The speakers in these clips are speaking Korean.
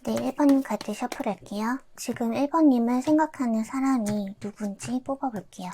네, 1번님 카드 셔플할게요. 지금 1번님을 생각하는 사람이 누군지 뽑아볼게요.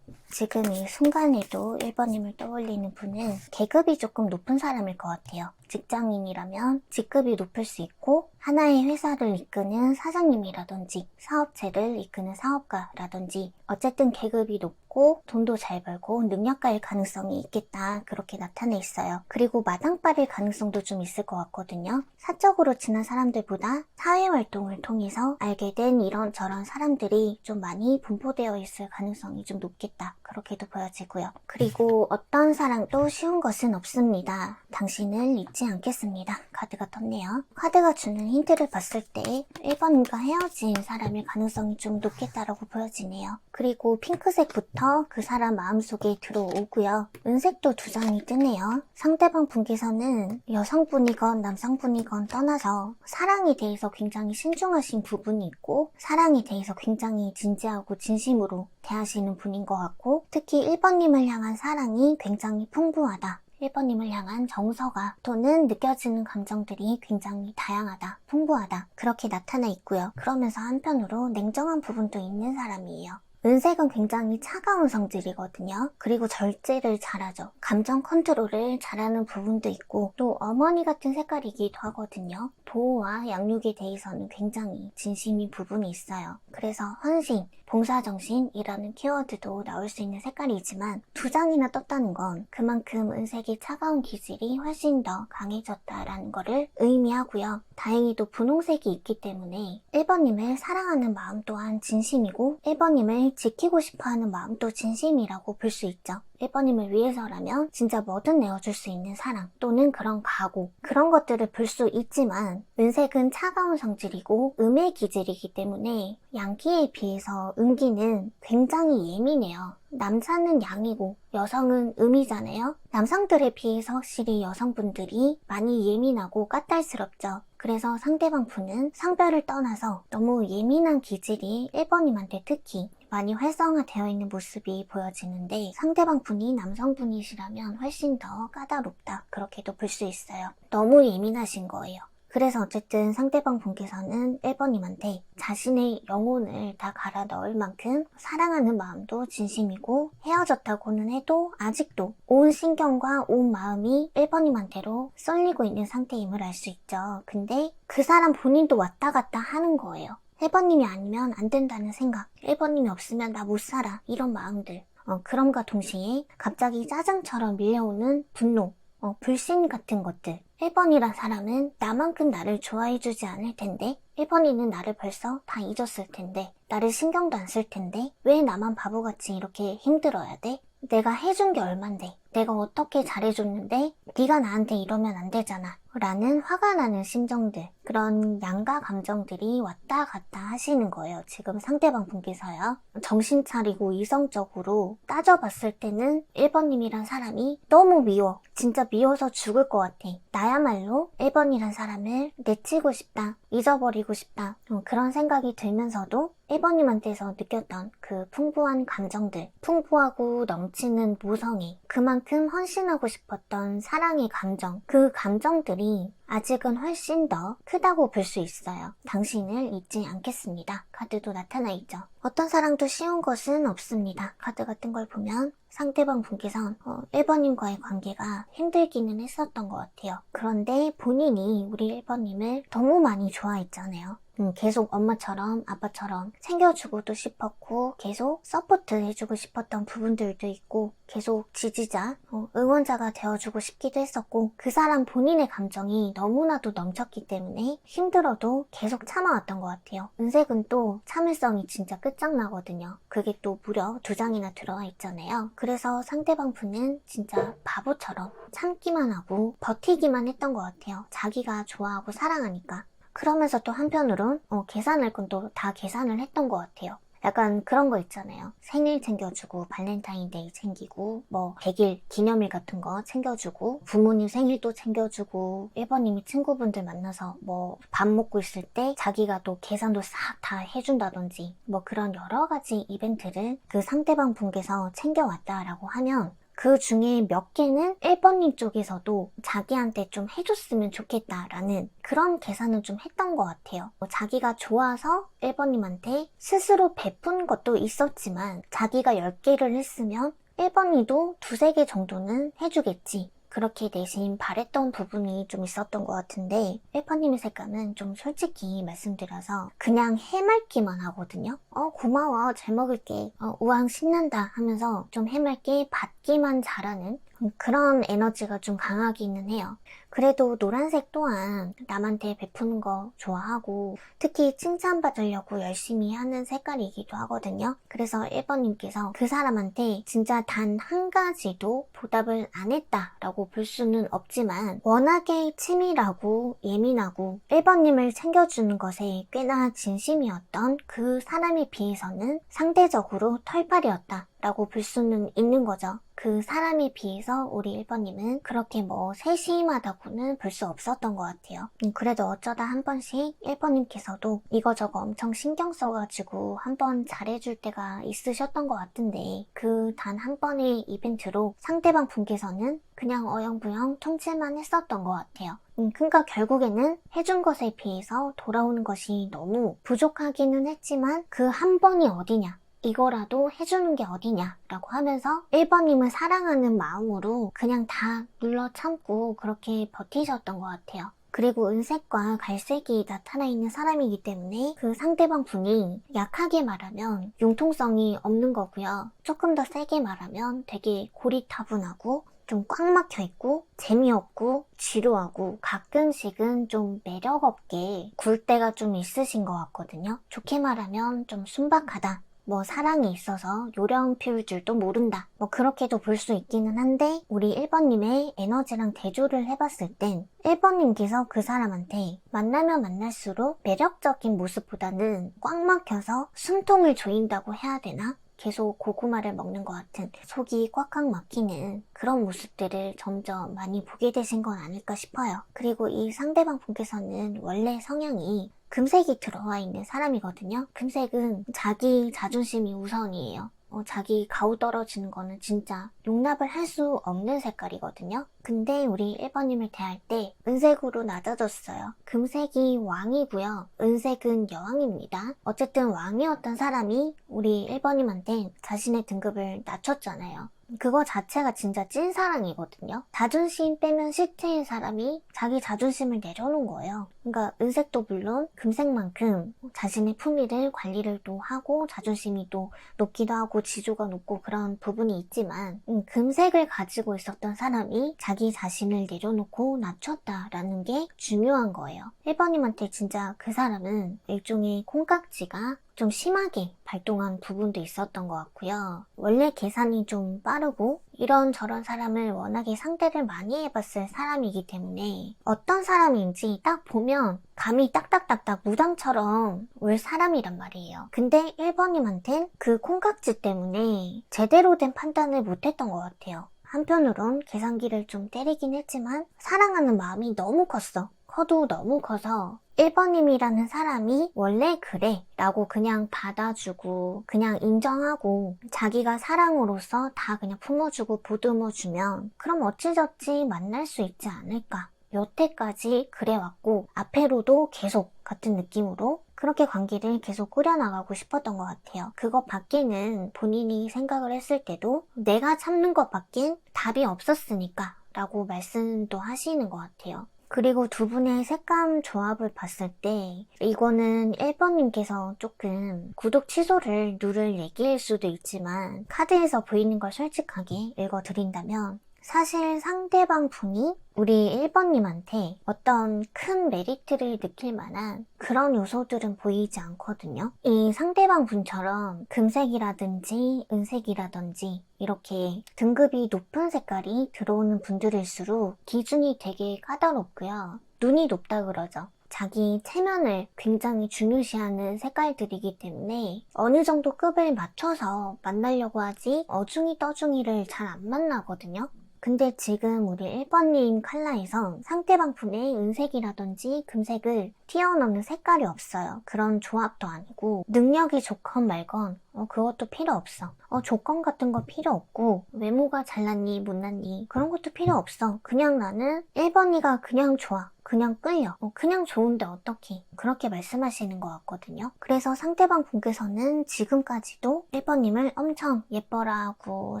지금 이 순간에도 1번님을 떠올리는 분은 계급이 조금 높은 사람일 것 같아요. 직장인이라면 직급이 높을 수 있고 하나의 회사를 이끄는 사장님이라든지 사업체를 이끄는 사업가라든지 어쨌든 계급이 높고 돈도 잘 벌고 능력가일 가능성이 있겠다, 그렇게 나타내 있어요. 그리고 마당발일 가능성도 좀 있을 것 같거든요. 사적으로 친한 사람들보다 사회활동을 통해서 알게 된 이런저런 사람들이 좀 많이 분포되어 있을 가능성이 좀 높겠다, 그렇게도 보여지고요. 그리고 어떤 사랑도 쉬운 것은 없습니다. 당신을 잊지 않겠습니다. 카드가 떴네요. 카드가 주는 힌트를 봤을 때 1번님과 헤어진 사람일 가능성이 좀 높겠다라고 보여지네요. 그리고 핑크색부터 그 사람 마음속에 들어오고요. 은색도 두 장이 뜨네요. 상대방 분께서는 여성분이건 남성분이건 떠나서 사랑에 대해서 굉장히 신중하신 부분이 있고 사랑에 대해서 굉장히 진지하고 진심으로 대하시는 분인 것 같고 특히 1번님을 향한 사랑이 굉장히 풍부하다. 1번님을 향한 정서가 또는 느껴지는 감정들이 굉장히 다양하다, 풍부하다, 그렇게 나타나 있고요. 그러면서 한편으로 냉정한 부분도 있는 사람이에요. 은색은 굉장히 차가운 성질이거든요. 그리고 절제를 잘하죠. 감정 컨트롤을 잘하는 부분도 있고 또 어머니 같은 색깔이기도 하거든요. 보호와 양육에 대해서는 굉장히 진심인 부분이 있어요. 그래서 헌신, 봉사정신이라는 키워드도 나올 수 있는 색깔이지만 두 장이나 떴다는 건 그만큼 은색의 차가운 기질이 훨씬 더 강해졌다라는 거를 의미하고요. 다행히도 분홍색이 있기 때문에 1번님을 사랑하는 마음 또한 진심이고 1번님을 지키고 싶어하는 마음도 진심이라고 볼 수 있죠. 1번님을 위해서라면 진짜 뭐든 내어줄 수 있는 사랑 또는 그런 각오, 그런 것들을 볼 수 있지만 은색은 차가운 성질이고 음의 기질이기 때문에 양기에 비해서 음기는 굉장히 예민해요. 남자는 양이고 여성은 음이잖아요. 남성들에 비해서 확실히 여성분들이 많이 예민하고 까탈스럽죠. 그래서 상대방 분은 성별을 떠나서 너무 예민한 기질이 1번님한테 특히 많이 활성화되어 있는 모습이 보여지는데 상대방 분이 남성분이시라면 훨씬 더 까다롭다, 그렇게도 볼 수 있어요. 너무 예민하신 거예요. 그래서 어쨌든 상대방 분께서는 1번님한테 자신의 영혼을 다 갈아 넣을 만큼 사랑하는 마음도 진심이고 헤어졌다고는 해도 아직도 온 신경과 온 마음이 1번님한테로 쏠리고 있는 상태임을 알 수 있죠. 근데 그 사람 본인도 왔다 갔다 하는 거예요. 1번님이 아니면 안 된다는 생각, 1번님이 없으면 나 못 살아, 이런 마음들. 그럼과 동시에 갑자기 짜증처럼 밀려오는 분노, 불신 같은 것들. 1번이란 사람은 나만큼 나를 좋아해주지 않을 텐데 1번이는 나를 벌써 다 잊었을 텐데 나를 신경도 안 쓸 텐데 왜 나만 바보같이 이렇게 힘들어야 돼? 내가 해준 게 얼만데 내가 어떻게 잘해줬는데 네가 나한테 이러면 안 되잖아 라는 화가 나는 심정들, 그런 양가 감정들이 왔다 갔다 하시는 거예요. 지금 상대방 분께서요. 정신 차리고 이성적으로 따져봤을 때는 1번님이란 사람이 너무 미워. 진짜 미워서 죽을 것 같아. 나야말로 1번이란 사람을 내치고 싶다, 잊어버리고 싶다, 그런 생각이 들면서도 1번님한테서 느꼈던 그 풍부한 감정들, 풍부하고 넘치는 모성애, 그만큼 헌신하고 싶었던 사랑의 감정, 그 감정들이 아직은 훨씬 더 크다고 볼 수 있어요. 당신을 잊지 않겠습니다. 카드도 나타나 있죠. 어떤 사랑도 쉬운 것은 없습니다. 카드 같은 걸 보면 상대방 분께선 1번님과의 관계가 힘들기는 했었던 것 같아요. 그런데 본인이 우리 1번님을 너무 많이 좋아했잖아요. 계속 엄마처럼 아빠처럼 챙겨주고도 싶었고 계속 서포트 해주고 싶었던 부분들도 있고 계속 지지자, 응원자가 되어주고 싶기도 했었고 그 사람 본인의 감정이 너무나도 넘쳤기 때문에 힘들어도 계속 참아왔던 것 같아요. 은색은 또 참을성이 진짜 끝장나거든요. 그게 또 무려 두 장이나 들어와 있잖아요. 그래서 상대방 분은 진짜 바보처럼 참기만 하고 버티기만 했던 것 같아요. 자기가 좋아하고 사랑하니까. 그러면서 또 한편으론 계산할 건 또 다 계산을 했던 것 같아요. 약간 그런 거 있잖아요. 생일 챙겨주고 발렌타인데이 챙기고 뭐 100일 기념일 같은 거 챙겨주고 부모님 생일도 챙겨주고 1번님이 친구분들 만나서 뭐 밥 먹고 있을 때 자기가 또 계산도 싹 다 해준다든지 뭐 그런 여러 가지 이벤트를 그 상대방 분께서 챙겨왔다라고 하면 그 중에 몇 개는 1번님 쪽에서도 자기한테 좀 해줬으면 좋겠다라는 그런 계산은 좀 했던 것 같아요. 자기가 좋아서 1번님한테 스스로 베푼 것도 있었지만 자기가 10개를 했으면 1번이도 두세 개 정도는 해주겠지. 그렇게 내심 바랬던 부분이 좀 있었던 것 같은데 1번님의 색감은 좀 솔직히 말씀드려서 그냥 해맑기만 하거든요. 고마워, 잘 먹을게, 우왕 신난다 하면서 좀 해맑게 받기만 잘하는 그런 에너지가 좀 강하기는 해요. 그래도 노란색 또한 남한테 베푸는 거 좋아하고 특히 칭찬받으려고 열심히 하는 색깔이기도 하거든요. 그래서 1번님께서 그 사람한테 진짜 단 한 가지도 보답을 안 했다라고 볼 수는 없지만 워낙에 치밀하고 예민하고 1번님을 챙겨주는 것에 꽤나 진심이었던 그 사람에 비해서는 상대적으로 털팔이었다 라고 볼 수는 있는 거죠. 그 사람에 비해서 우리 1번님은 그렇게 세심하다고는 볼 수 없었던 것 같아요. 그래도 어쩌다 한 번씩 1번님께서도 이거저거 엄청 신경 써가지고 한번 잘해줄 때가 있으셨던 것 같은데 그 단 한 번의 이벤트로 상대방 분께서는 그냥 어영부영 통칠만 했었던 것 같아요. 그러니까 결국에는 해준 것에 비해서 돌아오는 것이 너무 부족하기는 했지만 그 한 번이 어디냐, 이거라도 해주는 게 어디냐라고 하면서 1번님을 사랑하는 마음으로 그냥 다 눌러 참고 그렇게 버티셨던 것 같아요. 그리고 은색과 갈색이 나타나 있는 사람이기 때문에 그 상대방 분이 약하게 말하면 융통성이 없는 거고요. 조금 더 세게 말하면 되게 고리타분하고 좀 꽉 막혀있고 재미없고 지루하고 가끔씩은 좀 매력없게 굴 때가 좀 있으신 것 같거든요. 좋게 말하면 좀 순박하다, 사랑이 있어서 요령 피울 줄도 모른다, 그렇게도 볼 수 있기는 한데 우리 1번님의 에너지랑 대조를 해봤을 땐 1번님께서 그 사람한테 만나면 만날수록 매력적인 모습보다는 꽉 막혀서 숨통을 조인다고 해야 되나? 계속 고구마를 먹는 것 같은 속이 꽉꽉 막히는 그런 모습들을 점점 많이 보게 되신 건 아닐까 싶어요. 그리고 이 상대방 분께서는 원래 성향이 금색이 들어와 있는 사람이거든요. 금색은 자기 자존심이 우선이에요. 자기 가오 떨어지는 거는 진짜 용납을 할 수 없는 색깔이거든요. 근데 우리 1번님을 대할 때 은색으로 낮아졌어요. 금색이 왕이고요. 은색은 여왕입니다. 어쨌든 왕이었던 사람이 우리 1번님한테 자신의 등급을 낮췄잖아요. 그거 자체가 진짜 찐사랑이거든요. 자존심 빼면 시체인 사람이 자기 자존심을 내려놓은 거예요. 그러니까 은색도 물론 금색만큼 자신의 품위를 관리를 또 하고 자존심이 또 높기도 하고 지조가 높고 그런 부분이 있지만 금색을 가지고 있었던 사람이 자기 자신을 내려놓고 낮췄다라는 게 중요한 거예요. 1번님한테 진짜 그 사람은 일종의 콩깍지가 좀 심하게 발동한 부분도 있었던 것 같고요. 원래 계산이 좀 빠르고 이런저런 사람을 워낙에 상대를 많이 해봤을 사람이기 때문에 어떤 사람인지 딱 보면 감이 딱딱딱딱 무당처럼 올 사람이란 말이에요. 근데 1번님한텐 그 콩깍지 때문에 제대로 된 판단을 못했던 것 같아요. 한편으론 계산기를 좀 때리긴 했지만 사랑하는 마음이 너무 컸어. 커도 너무 커서 1번님이라는 사람이 원래 그래 라고 그냥 받아주고 그냥 인정하고 자기가 사랑으로서 다 그냥 품어주고 보듬어주면 그럼 어찌저찌 만날 수 있지 않을까. 여태까지 그래왔고 앞으로도 계속 같은 느낌으로 그렇게 관계를 계속 꾸려나가고 싶었던 것 같아요. 그것 밖에는 본인이 생각을 했을 때도 내가 참는 것 밖엔 답이 없었으니까 라고 말씀도 하시는 것 같아요. 그리고 두 분의 색감 조합을 봤을 때 이거는 1번님께서 조금 구독 취소를 누를 얘기일 수도 있지만 카드에서 보이는 걸 솔직하게 읽어드린다면 사실 상대방 분이 우리 1번님한테 어떤 큰 메리트를 느낄 만한 그런 요소들은 보이지 않거든요. 이 상대방 분처럼 금색이라든지 은색이라든지 이렇게 등급이 높은 색깔이 들어오는 분들일수록 기준이 되게 까다롭고요. 눈이 높다 그러죠. 자기 체면을 굉장히 중요시하는 색깔들이기 때문에 어느 정도 급을 맞춰서 만나려고 하지 어중이 떠중이를 잘 안 만나거든요. 근데 지금 우리 1번님 칼라에선 상대방 분의 은색이라든지 금색을 튀어나오는 색깔이 없어요. 그런 조합도 아니고 능력이 좋건 말건 그것도 필요 없어. 조건 같은 거 필요 없고 외모가 잘났니 못났니 그런 것도 필요 없어. 그냥 나는 1번이가 그냥 좋아. 그냥 끌려. 그냥 좋은데 어떡해. 그렇게 말씀하시는 것 같거든요. 그래서 상대방 분께서는 지금까지도 1번님을 엄청 예뻐라 하고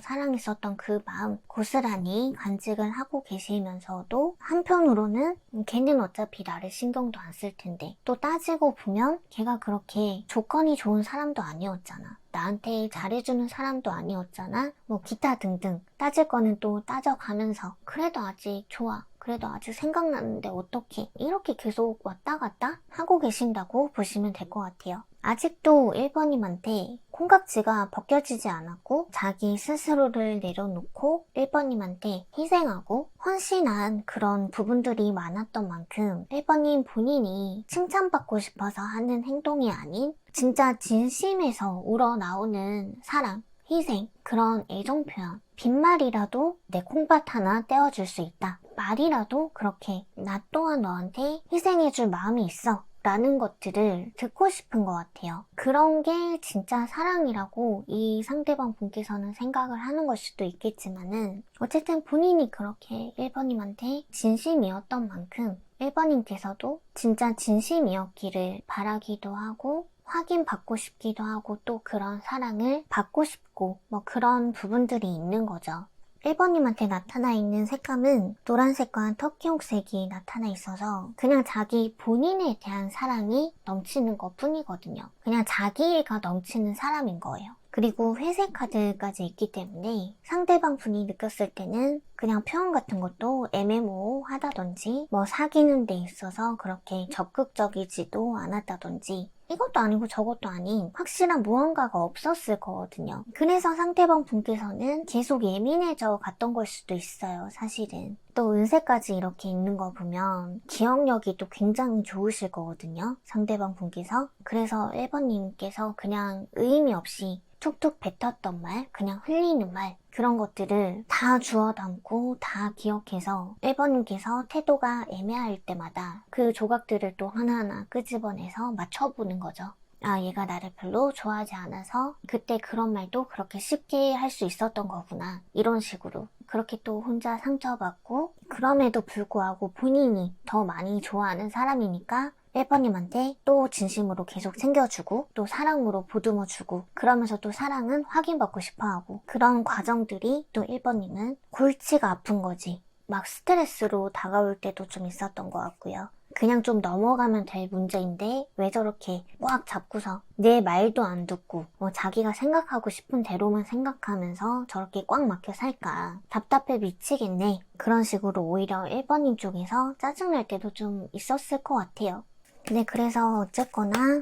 사랑했었던 그 마음 고스란히 간직을 하고 계시면서도 한편으로는 걔는 어차피 나를 신경도 안 쓸 텐데 또 따지고 보면 걔가 그렇게 조건이 좋은 사람도 아니었잖아. 나한테 잘해주는 사람도 아니었잖아. 뭐 기타 등등 따질 거는 또 따져가면서 그래도 아직 좋아. 그래도 아직 생각나는데 어떡해. 이렇게 계속 왔다 갔다 하고 계신다고 보시면 될 것 같아요. 아직도 1번님한테 콩깍지가 벗겨지지 않았고 자기 스스로를 내려놓고 1번님한테 희생하고 헌신한 그런 부분들이 많았던 만큼 1번님 본인이 칭찬받고 싶어서 하는 행동이 아닌 진짜 진심에서 우러나오는 사랑, 희생, 그런 애정 표현. 빈말이라도 내 콩밭 하나 떼어줄 수 있다. 말이라도 그렇게 나 또한 너한테 희생해줄 마음이 있어. 라는 것들을 듣고 싶은 것 같아요. 그런 게 진짜 사랑이라고 이 상대방 분께서는 생각을 하는 걸 수도 있겠지만은 어쨌든 본인이 그렇게 1번님한테 진심이었던 만큼 1번님께서도 진짜 진심이었기를 바라기도 하고 확인받고 싶기도 하고 또 그런 사랑을 받고 싶고 뭐 그런 부분들이 있는 거죠. 1번님한테 나타나 있는 색감은 노란색과 터키옥색이 나타나 있어서 그냥 자기 본인에 대한 사랑이 넘치는 것 뿐이거든요. 그냥 자기애가 넘치는 사람인 거예요. 그리고 회색 카드까지 있기 때문에 상대방 분이 느꼈을 때는 그냥 표현 같은 것도 애매모호하다든지 뭐 사귀는 데 있어서 그렇게 적극적이지도 않았다든지 이것도 아니고 저것도 아닌 확실한 무언가가 없었을 거거든요. 그래서 상대방 분께서는 계속 예민해져 갔던 걸 수도 있어요, 사실은. 또 은색까지 이렇게 있는 거 보면 기억력이 또 굉장히 좋으실 거거든요, 상대방 분께서. 그래서 1번님께서 그냥 의미 없이 툭툭 뱉었던 말, 그냥 흘리는 말 그런 것들을 다 주워 담고 다 기억해서 1번님께서 태도가 애매할 때마다 그 조각들을 또 하나하나 끄집어내서 맞춰보는 거죠. 아, 얘가 나를 별로 좋아하지 않아서 그때 그런 말도 그렇게 쉽게 할 수 있었던 거구나. 이런 식으로. 그렇게 또 혼자 상처받고 그럼에도 불구하고 본인이 더 많이 좋아하는 사람이니까 1번님한테 또 진심으로 계속 챙겨주고 또 사랑으로 보듬어주고 그러면서 또 사랑은 확인받고 싶어하고 그런 과정들이 또 1번님은 골치가 아픈 거지. 막 스트레스로 다가올 때도 좀 있었던 것 같고요. 그냥 좀 넘어가면 될 문제인데 왜 저렇게 꽉 잡고서 내 말도 안 듣고 자기가 생각하고 싶은 대로만 생각하면서 저렇게 꽉 막혀 살까. 답답해 미치겠네. 그런 식으로 오히려 1번님 쪽에서 짜증날 때도 좀 있었을 것 같아요. 네, 그래서 어쨌거나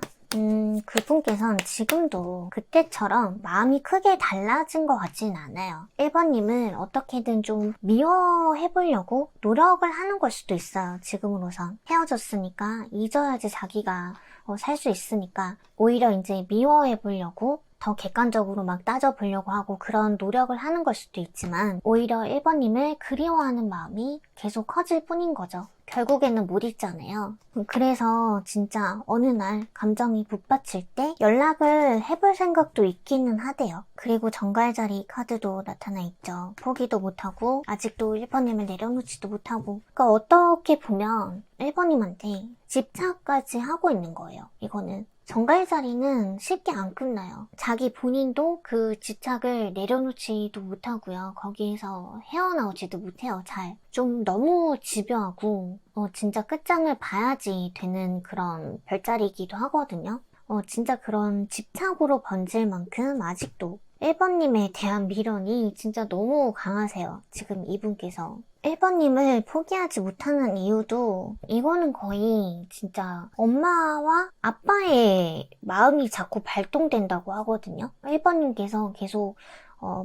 그분께서는 지금도 그때처럼 마음이 크게 달라진 것 같진 않아요. 1번님을 어떻게든 좀 미워해보려고 노력을 하는 걸 수도 있어요. 지금으로선. 헤어졌으니까 잊어야지 자기가 살 수 있으니까 오히려 이제 미워해보려고 더 객관적으로 막 따져보려고 하고 그런 노력을 하는 걸 수도 있지만 오히려 1번님을 그리워하는 마음이 계속 커질 뿐인 거죠. 결국에는 못 잊잖아요. 그래서 진짜 어느 날 감정이 북받칠 때 연락을 해볼 생각도 있기는 하대요. 그리고 정갈자리 카드도 나타나 있죠. 포기도 못하고 아직도 1번님을 내려놓지도 못하고 그러니까 어떻게 보면 1번님한테 집착까지 하고 있는 거예요. 이거는. 정갈자리는 쉽게 안 끝나요. 자기 본인도 그 집착을 내려놓지도 못하고요. 거기에서 헤어나오지도 못해요. 잘. 좀 너무 집요하고 진짜 끝장을 봐야지 되는 그런 별자리이기도 하거든요. 진짜 그런 집착으로 번질 만큼 아직도 1번님에 대한 미련이 진짜 너무 강하세요. 지금 이분께서. 1번님을 포기하지 못하는 이유도 이거는 거의 진짜 엄마와 아빠의 마음이 자꾸 발동된다고 하거든요. 1번님께서 계속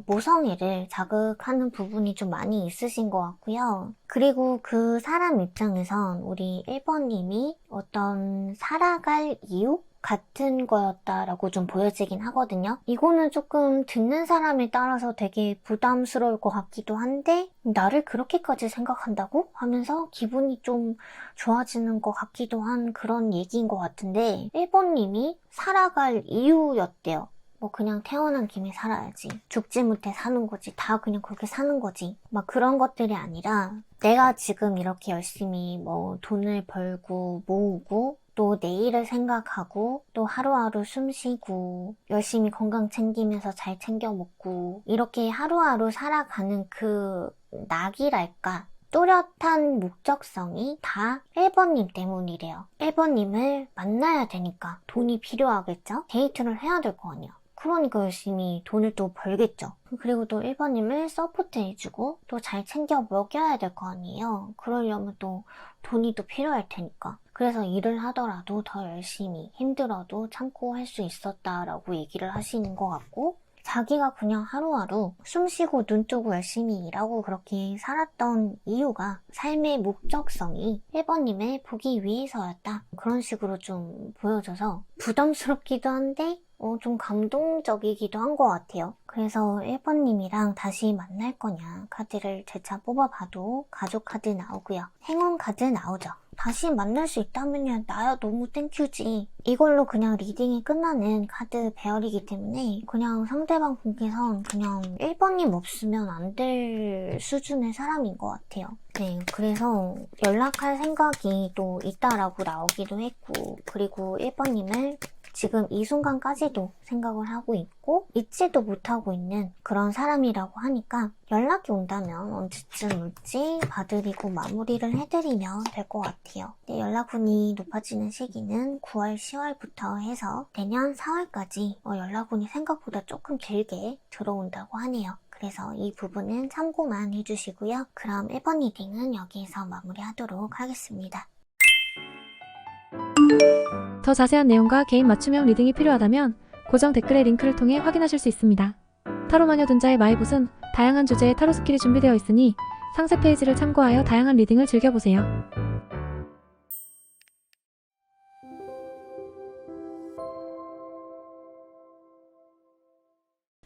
모성애를 자극하는 부분이 좀 많이 있으신 것 같고요. 그리고 그 사람 입장에선 우리 1번님이 어떤 살아갈 이유? 같은 거였다라고 좀 보여지긴 하거든요. 이거는 조금 듣는 사람에 따라서 되게 부담스러울 것 같기도 한데 나를 그렇게까지 생각한다고? 하면서 기분이 좀 좋아지는 것 같기도 한 그런 얘기인 것 같은데 1번님이 살아갈 이유였대요. 뭐 그냥 태어난 김에 살아야지. 죽지 못해 사는 거지. 다 그냥 그렇게 사는 거지. 막 그런 것들이 아니라 내가 지금 이렇게 열심히 뭐 돈을 벌고 모으고 또 내일을 생각하고 또 하루하루 숨 쉬고 열심히 건강 챙기면서 잘 챙겨 먹고 이렇게 하루하루 살아가는 그 낙이랄까 또렷한 목적성이 다 1번님 때문이래요. 1번님을 만나야 되니까 돈이 필요하겠죠? 데이트를 해야 될 거 아니야. 그러니까 열심히 돈을 또 벌겠죠. 그리고 또 1번님을 서포트해주고 또 잘 챙겨 먹여야 될 거 아니에요. 그러려면 또 돈이 또 필요할 테니까. 그래서 일을 하더라도 더 열심히 힘들어도 참고 할 수 있었다라고 얘기를 하시는 것 같고 자기가 그냥 하루하루 숨 쉬고 눈 뜨고 열심히 일하고 그렇게 살았던 이유가 삶의 목적성이 1번님을 보기 위해서였다. 그런 식으로 좀 보여져서 부담스럽기도 한데 좀 감동적이기도 한 것 같아요. 그래서 1번님이랑 다시 만날 거냐 카드를 재차 뽑아봐도 가족 카드 나오고요. 행운 카드 나오죠. 다시 만날 수 있다면야 나야 너무 땡큐지. 이걸로 그냥 리딩이 끝나는 카드 배열이기 때문에 그냥 상대방 분께선 그냥 1번님 없으면 안 될 수준의 사람인 것 같아요. 네, 그래서 연락할 생각이 또 있다라고 나오기도 했고 그리고 1번님을 지금 이 순간까지도 생각을 하고 있고 잊지도 못하고 있는 그런 사람이라고 하니까 연락이 온다면 언제쯤 올지 봐드리고 마무리를 해드리면 될 것 같아요. 네, 연락운이 높아지는 시기는 9월, 10월부터 해서 내년 4월까지 연락운이 생각보다 조금 길게 들어온다고 하네요. 그래서 이 부분은 참고만 해주시고요. 그럼 1번 리딩은 여기에서 마무리하도록 하겠습니다. 더 자세한 내용과 개인 맞춤형 리딩이 필요하다면 고정 댓글의 링크를 통해 확인하실 수 있습니다. 타로마녀 dun자의 마이봇은 다양한 주제의 타로 스킬이 준비되어 있으니 상세 페이지를 참고하여 다양한 리딩을 즐겨보세요.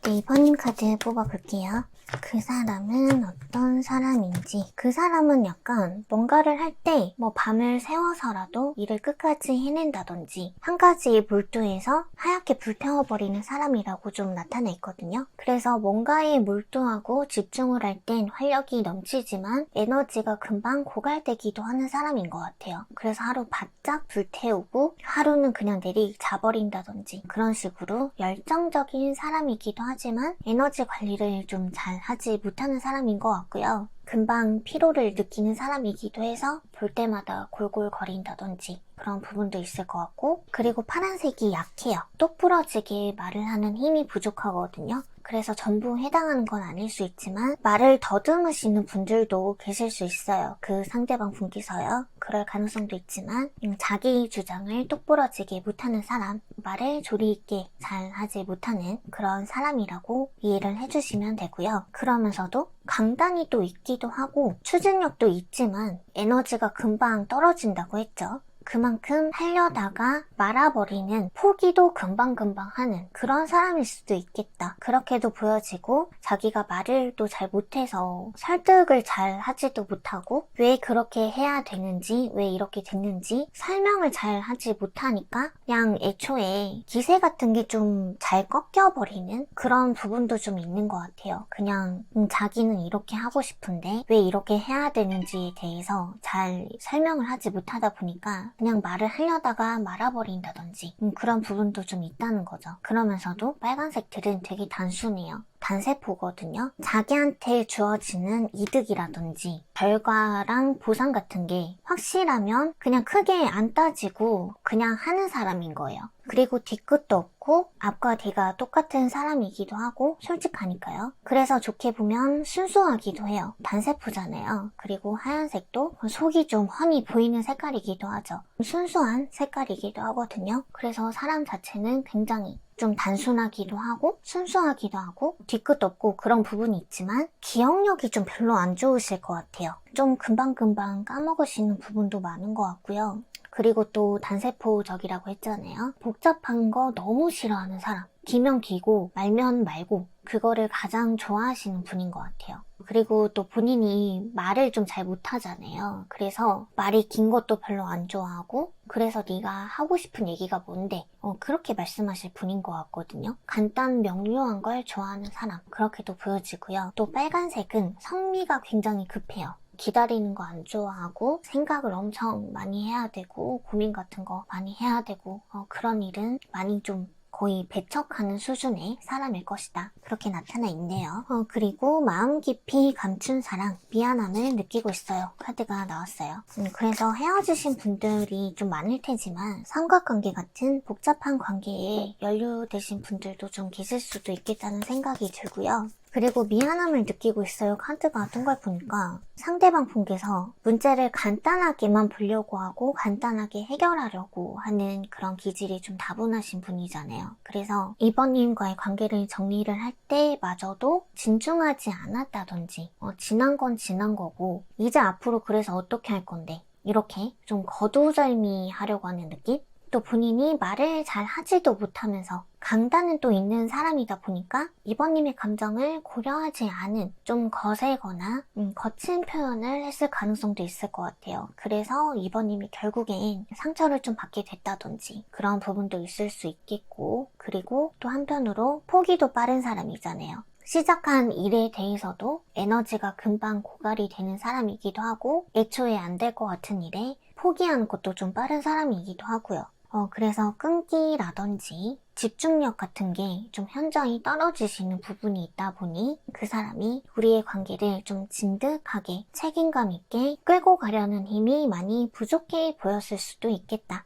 네, 2번님 카드 뽑아볼게요. 그 사람은 어떤 사람인지. 그 사람은 약간 뭔가를 할 때 뭐 밤을 새워서라도 일을 끝까지 해낸다든지 한 가지 몰두해서 하얗게 불태워버리는 사람이라고 좀 나타나 있거든요. 그래서 뭔가에 몰두하고 집중을 할 땐 활력이 넘치지만 에너지가 금방 고갈되기도 하는 사람인 것 같아요. 그래서 하루 바짝 불태우고 하루는 그냥 내리자버린다든지 그런 식으로 열정적인 사람이기도 하지만 에너지 관리를 좀 잘 하지 못하는 사람인 것 같고요. 금방 피로를 느끼는 사람이기도 해서 볼 때마다 골골거린다든지 그런 부분도 있을 것 같고 그리고 파란색이 약해요. 똑부러지게 말을 하는 힘이 부족하거든요. 그래서 전부 해당하는 건 아닐 수 있지만 말을 더듬으시는 분들도 계실 수 있어요. 그 상대방 분께서요. 그럴 가능성도 있지만 자기 주장을 똑부러지게 못하는 사람, 말을 조리 있게 잘 하지 못하는 그런 사람이라고 이해를 해주시면 되고요. 그러면서도 강단이 또 있기도 하고 추진력도 있지만 에너지가 금방 떨어진다고 했죠. 그만큼 하려다가 말아버리는 포기도 금방금방 하는 그런 사람일 수도 있겠다. 그렇게도 보여지고 자기가 말을 또 잘 못해서 설득을 잘 하지도 못하고 왜 그렇게 해야 되는지 왜 이렇게 됐는지 설명을 잘 하지 못하니까 그냥 애초에 기세 같은 게 좀 잘 꺾여버리는 그런 부분도 좀 있는 것 같아요. 그냥 자기는 이렇게 하고 싶은데 왜 이렇게 해야 되는지에 대해서 잘 설명을 하지 못하다 보니까 그냥 말을 하려다가 말아버린다든지 그런 부분도 좀 있다는 거죠. 그러면서도 빨간색들은 되게 단순해요. 단세포거든요. 자기한테 주어지는 이득이라든지 결과랑 보상 같은 게 확실하면 그냥 크게 안 따지고 그냥 하는 사람인 거예요. 그리고 뒤끝도 없고 앞과 뒤가 똑같은 사람이기도 하고 솔직하니까요. 그래서 좋게 보면 순수하기도 해요. 단세포잖아요. 그리고 하얀색도 속이 좀 훤히 보이는 색깔이기도 하죠. 순수한 색깔이기도 하거든요. 그래서 사람 자체는 굉장히 좀 단순하기도 하고 순수하기도 하고 뒤끝 없고 그런 부분이 있지만 기억력이 좀 별로 안 좋으실 것 같아요. 좀 금방금방 까먹으시는 부분도 많은 것 같고요. 그리고 또 단세포적이라고 했잖아요. 복잡한 거 너무 싫어하는 사람. 기면 기고 말면 말고 그거를 가장 좋아하시는 분인 것 같아요. 그리고 또 본인이 말을 좀 잘 못하잖아요. 그래서 말이 긴 것도 별로 안 좋아하고 그래서 네가 하고 싶은 얘기가 뭔데? 그렇게 말씀하실 분인 것 같거든요. 간단 명료한 걸 좋아하는 사람 그렇게도 보여지고요. 또 빨간색은 성미가 굉장히 급해요. 기다리는 거 안 좋아하고 생각을 엄청 많이 해야 되고 고민 같은 거 많이 해야 되고 그런 일은 많이 좀 거의 배척하는 수준의 사람일 것이다. 그렇게 나타나 있네요. 그리고 마음 깊이 감춘 사랑, 미안함을 느끼고 있어요. 카드가 나왔어요. 그래서 헤어지신 분들이 좀 많을 테지만 삼각관계 같은 복잡한 관계에 연루되신 분들도 좀 계실 수도 있겠다는 생각이 들고요. 그리고 미안함을 느끼고 있어요. 카드가 뜬 걸 보니까 상대방 분께서 문제를 간단하게만 보려고 하고 간단하게 해결하려고 하는 그런 기질이 좀 다분하신 분이잖아요. 그래서 이번님과의 관계를 정리를 할 때마저도 진중하지 않았다든지 지난 건 지난 거고 이제 앞으로 그래서 어떻게 할 건데 이렇게 좀 거두절미하려고 하는 느낌? 또 본인이 말을 잘 하지도 못하면서 강단은 또 있는 사람이다 보니까 이번님의 감정을 고려하지 않은 좀 거세거나 거친 표현을 했을 가능성도 있을 것 같아요. 그래서 이번님이 결국엔 상처를 좀 받게 됐다든지 그런 부분도 있을 수 있겠고 그리고 또 한편으로 포기도 빠른 사람이잖아요. 시작한 일에 대해서도 에너지가 금방 고갈이 되는 사람이기도 하고 애초에 안 될 것 같은 일에 포기하는 것도 좀 빠른 사람이기도 하고요. 그래서 끈기라든지 집중력 같은 게 좀 현저히 떨어지시는 부분이 있다 보니 그 사람이 우리의 관계를 좀 진득하게 책임감 있게 끌고 가려는 힘이 많이 부족해 보였을 수도 있겠다.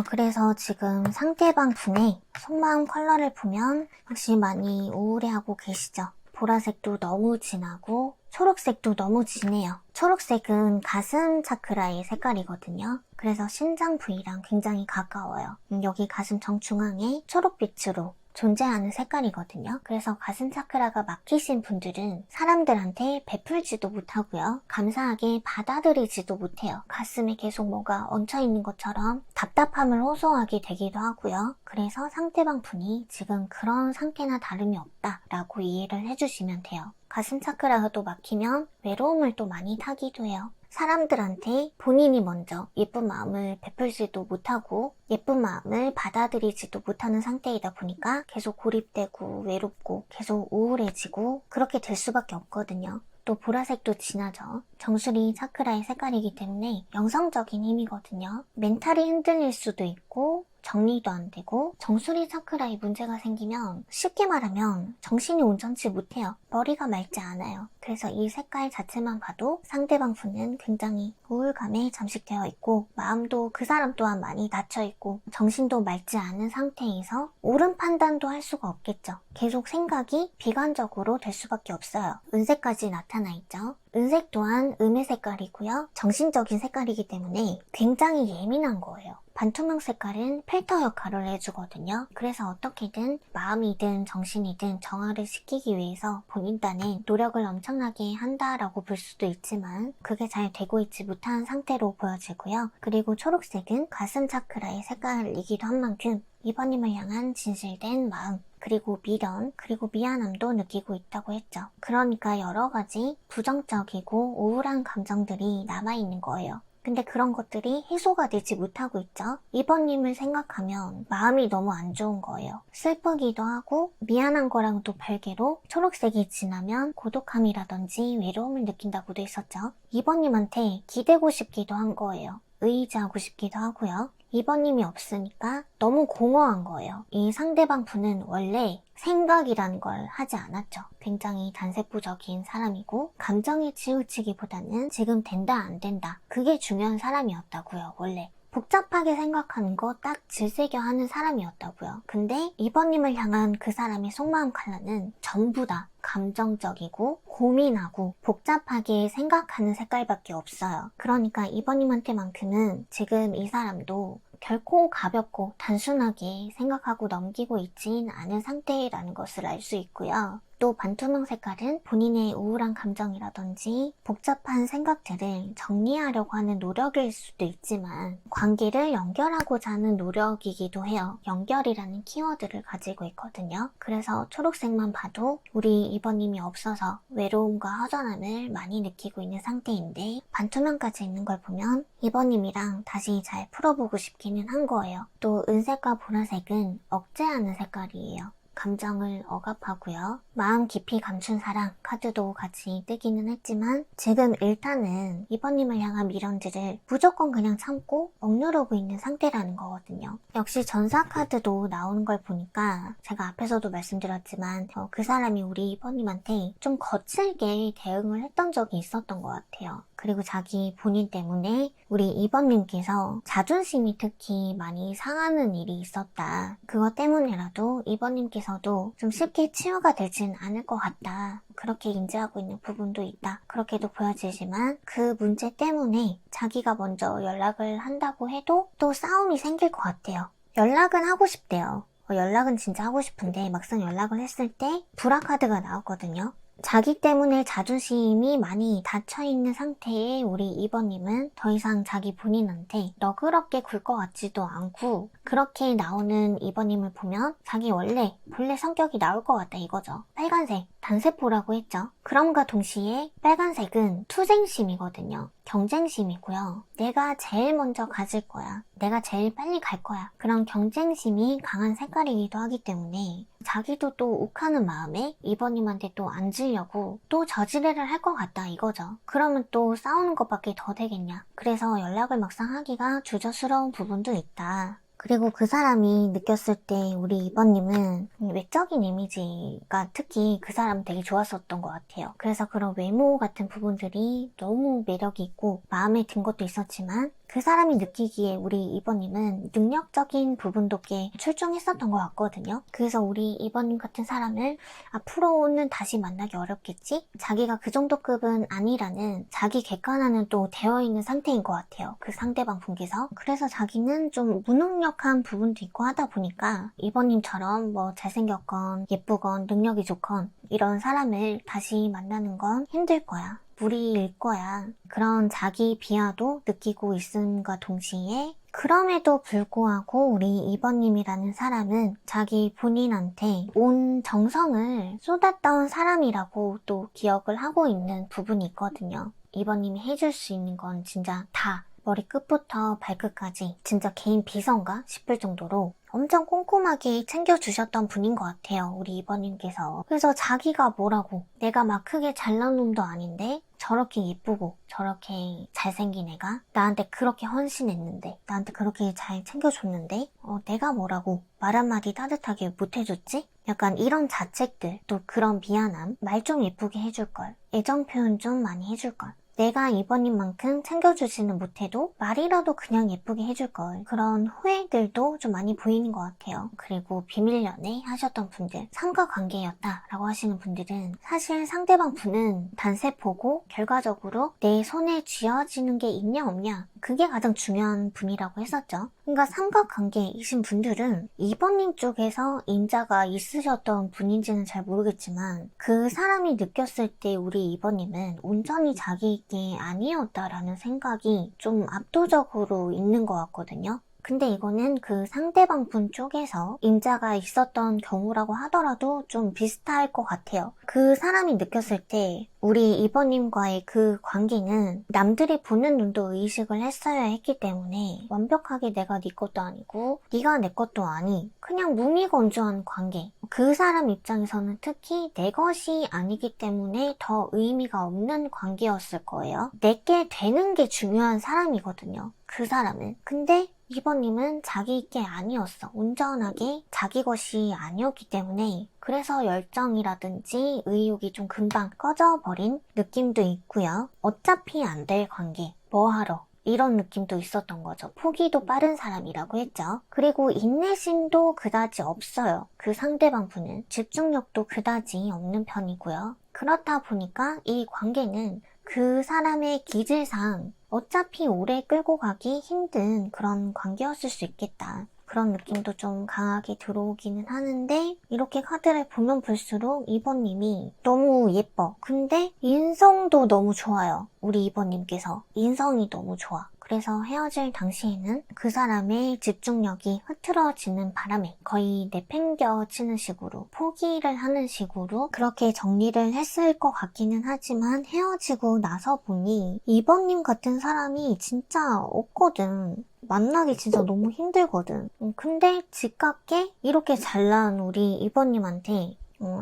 그래서 지금 상대방 분의 속마음 컬러를 보면 혹시 많이 우울해하고 계시죠? 보라색도 너무 진하고 초록색도 너무 진해요. 초록색은 가슴 차크라의 색깔이거든요. 그래서 심장 부위랑 굉장히 가까워요. 여기 가슴 정중앙에 초록빛으로 존재하는 색깔이거든요. 그래서 가슴 차크라가 막히신 분들은 사람들한테 베풀지도 못하고요. 감사하게 받아들이지도 못해요. 가슴에 계속 뭐가 얹혀있는 것처럼 답답함을 호소하게 되기도 하고요. 그래서 상대방 분이 지금 그런 상태나 다름이 없다라고 이해를 해주시면 돼요. 가슴 차크라가 또 막히면 외로움을 또 많이 타기도 해요. 사람들한테 본인이 먼저 예쁜 마음을 베풀지도 못하고 예쁜 마음을 받아들이지도 못하는 상태이다 보니까 계속 고립되고 외롭고 계속 우울해지고 그렇게 될 수밖에 없거든요. 또 보라색도 진하죠. 정수리 차크라의 색깔이기 때문에 영성적인 힘이거든요. 멘탈이 흔들릴 수도 있고 정리도 안 되고 정수리 차크라에 문제가 생기면 쉽게 말하면 정신이 온전치 못해요. 머리가 맑지 않아요. 그래서 이 색깔 자체만 봐도 상대방 분은 굉장히 우울감에 잠식되어 있고 마음도 그 사람 또한 많이 닫혀 있고 정신도 맑지 않은 상태에서 옳은 판단도 할 수가 없겠죠. 계속 생각이 비관적으로 될 수밖에 없어요. 은색까지 나타나 있죠. 은색 또한 음의 색깔이고요. 정신적인 색깔이기 때문에 굉장히 예민한 거예요. 반투명 색깔은 필터 역할을 해주거든요. 그래서 어떻게든 마음이든 정신이든 정화를 시키기 위해서 본인 딴에 노력을 엄청나게 한다라고 볼 수도 있지만 그게 잘 되고 있지 못한 상태로 보여지고요. 그리고 초록색은 가슴 차크라의 색깔이기도 한 만큼 이번님을 향한 진실된 마음 그리고 미련, 그리고 미안함도 느끼고 있다고 했죠. 그러니까 여러 가지 부정적이고 우울한 감정들이 남아있는 거예요. 근데 그런 것들이 해소가 되지 못하고 있죠. 이번님을 생각하면 마음이 너무 안 좋은 거예요. 슬프기도 하고 미안한 거랑 또 별개로 초록색이 지나면 고독함이라든지 외로움을 느낀다고도 했었죠. 이번님한테 기대고 싶기도 한 거예요. 의지하고 싶기도 하고요. 이번님이 없으니까 너무 공허한 거예요. 이 상대방 분은 원래 생각이라는 걸 하지 않았죠. 굉장히 단세포적인 사람이고 감정에 치우치기보다는 지금 된다 안 된다 그게 중요한 사람이었다고요. 원래 복잡하게 생각하는 거 딱 질색여 하는 사람이었다고요. 근데 이번님을 향한 그 사람의 속마음 컬러는 전부 다 감정적이고 고민하고 복잡하게 생각하는 색깔밖에 없어요. 그러니까 이번님한테만큼은 지금 이 사람도 결코 가볍고 단순하게 생각하고 넘기고 있진 않은 상태라는 것을 알 수 있고요. 또 반투명 색깔은 본인의 우울한 감정이라든지 복잡한 생각들을 정리하려고 하는 노력일 수도 있지만 관계를 연결하고자 하는 노력이기도 해요. 연결이라는 키워드를 가지고 있거든요. 그래서 초록색만 봐도 우리 2번님이 없어서 외로움과 허전함을 많이 느끼고 있는 상태인데 반투명까지 있는 걸 보면 2번님이랑 다시 잘 풀어보고 싶기는 한 거예요. 또 은색과 보라색은 억제하는 색깔이에요. 감정을 억압하고요. 마음 깊이 감춘 사랑 카드도 같이 뜨기는 했지만 지금 일단은 2번님을 향한 미련들을 무조건 그냥 참고 억누르고 있는 상태라는 거거든요. 역시 전사 카드도 나오는 걸 보니까 제가 앞에서도 말씀드렸지만 그 사람이 우리 2번님한테 좀 거칠게 대응을 했던 적이 있었던 것 같아요. 그리고 자기 본인 때문에 우리 2번님께서 자존심이 특히 많이 상하는 일이 있었다. 그것 때문이라도 2번님께서도 좀 쉽게 치유가 되진 않을 것 같다. 그렇게 인지하고 있는 부분도 있다. 그렇게도 보여지지만 그 문제 때문에 자기가 먼저 연락을 한다고 해도 또 싸움이 생길 것 같아요. 연락은 하고 싶대요. 연락은 진짜 하고 싶은데 막상 연락을 했을 때 불화 카드가 나왔거든요. 자기 때문에 자존심이 많이 닫혀있는 상태의 우리 2번님은 더 이상 자기 본인한테 너그럽게 굴 것 같지도 않고 그렇게 나오는 2번님을 보면 자기 본래 성격이 나올 것 같다 이거죠. 빨간색, 단세포라고 했죠. 그럼과 동시에 빨간색은 투쟁심이거든요. 경쟁심이고요. 내가 제일 먼저 가질 거야. 내가 제일 빨리 갈 거야. 그런 경쟁심이 강한 색깔이기도 하기 때문에 자기도 또 욱하는 마음에 2번님한테 또 앉으려고 또 저지레를 할 것 같다 이거죠. 그러면 또 싸우는 것밖에 더 되겠냐. 그래서 연락을 막상 하기가 주저스러운 부분도 있다. 그리고 그 사람이 느꼈을 때 우리 2번님은 외적인 이미지가 특히 그 사람 되게 좋았었던 것 같아요. 그래서 그런 외모 같은 부분들이 너무 매력이 있고 마음에 든 것도 있었지만 그 사람이 느끼기에 우리 2번님은 능력적인 부분도 꽤 출중했었던 것 같거든요. 그래서 우리 2번님 같은 사람을 앞으로는 다시 만나기 어렵겠지? 자기가 그 정도 급은 아니라는 자기 객관화는 또 되어 있는 상태인 것 같아요. 그 상대방 분께서. 그래서 자기는 좀 무능력한 부분도 있고 하다 보니까 2번님처럼 뭐 잘생겼건 예쁘건 능력이 좋건 이런 사람을 다시 만나는 건 힘들 거야. 무리일 거야. 그런 자기 비하도 느끼고 있음과 동시에 그럼에도 불구하고 우리 2번님이라는 사람은 자기 본인한테 온 정성을 쏟았던 사람이라고 또 기억을 하고 있는 부분이 있거든요. 2번님이 해줄 수 있는 건 진짜 다 머리끝부터 발끝까지 진짜 개인 비서인가 싶을 정도로 엄청 꼼꼼하게 챙겨주셨던 분인 것 같아요. 우리 2번님께서. 그래서 자기가 뭐라고 내가 막 크게 잘난 놈도 아닌데 저렇게 예쁘고 저렇게 잘생긴 애가 나한테 그렇게 헌신했는데 나한테 그렇게 잘 챙겨줬는데 내가 뭐라고 말 한마디 따뜻하게 못해줬지? 약간 이런 자책들 또 그런 미안함 말 좀 예쁘게 해줄걸 애정 표현 좀 많이 해줄걸 내가 2번님만큼 챙겨주지는 못해도 말이라도 그냥 예쁘게 해줄걸 그런 후회들도 좀 많이 보이는 것 같아요. 그리고 비밀 연애 하셨던 분들 삼각관계였다라고 하시는 분들은 사실 상대방 분은 단세포고 결과적으로 내 손에 쥐어지는 게 있냐 없냐 그게 가장 중요한 분이라고 했었죠. 그러니까 삼각관계이신 분들은 2번님 쪽에서 임자가 있으셨던 분인지는 잘 모르겠지만 그 사람이 느꼈을 때 우리 2번님은 온전히 자기게 아니었다라는 생각이 좀 압도적으로 있는 것 같거든요. 근데 이거는 그 상대방 분 쪽에서 임자가 있었던 경우라고 하더라도 좀 비슷할 것 같아요. 그 사람이 느꼈을 때 우리 2번님과의 그 관계는 남들이 보는 눈도 의식을 했어야 했기 때문에 완벽하게 내가 네 것도 아니고 네가 내 것도 아니 그냥 무미건조한 관계 그 사람 입장에서는 특히 내 것이 아니기 때문에 더 의미가 없는 관계였을 거예요. 내게 되는 게 중요한 사람이거든요. 그 사람은. 근데 2번님은 자기 게 아니었어. 온전하게 자기 것이 아니었기 때문에 그래서 열정이라든지 의욕이 좀 금방 꺼져버린 느낌도 있고요. 어차피 안 될 관계, 뭐하러? 이런 느낌도 있었던 거죠. 포기도 빠른 사람이라고 했죠. 그리고 인내심도 그다지 없어요. 그 상대방 분은. 집중력도 그다지 없는 편이고요. 그렇다 보니까 이 관계는 그 사람의 기질상 어차피 오래 끌고 가기 힘든 그런 관계였을 수 있겠다. 그런 느낌도 좀 강하게 들어오기는 하는데 이렇게 카드를 보면 볼수록 2번님이 너무 예뻐. 근데 인성도 너무 좋아요. 우리 2번님께서. 인성이 너무 좋아. 그래서 헤어질 당시에는 그 사람의 집중력이 흐트러지는 바람에 거의 내팽겨치는 식으로 포기를 하는 식으로 그렇게 정리를 했을 것 같기는 하지만 헤어지고 나서 보니 2번님 같은 사람이 진짜 없거든. 만나기 진짜 너무 힘들거든. 근데 집값게 이렇게 잘난 우리 2번님한테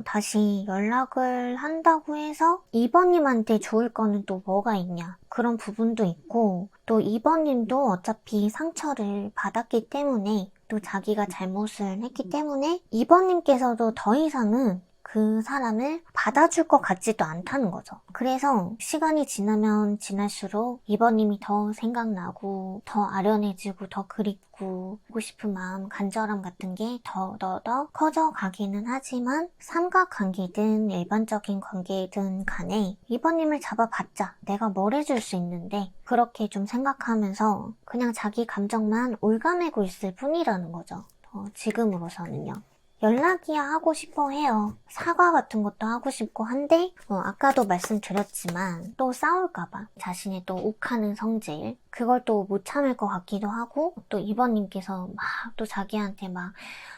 다시 연락을 한다고 해서 2번님한테 좋을 거는 또 뭐가 있냐. 그런 부분도 있고 또 2번님도 어차피 상처를 받았기 때문에 또 자기가 잘못을 했기 때문에 2번님께서도 더 이상은 그 사람을 받아줄 것 같지도 않다는 거죠. 그래서 시간이 지나면 지날수록 2번님이 더 생각나고 더 아련해지고 더 그립고 보고 싶은 마음, 간절함 같은 게 더 커져가기는 하지만 삼각관계든 일반적인 관계든 간에 2번님을 잡아봤자 내가 뭘 해줄 수 있는데 그렇게 좀 생각하면서 그냥 자기 감정만 올가매고 있을 뿐이라는 거죠. 지금으로서는요. 연락이야 하고 싶어 해요. 사과 같은 것도 하고 싶고 한데 아까도 말씀드렸지만 또 싸울까봐 자신의 또 욱하는 성질 그걸 또 못 참을 것 같기도 하고 또 2번님께서 막 또 자기한테 막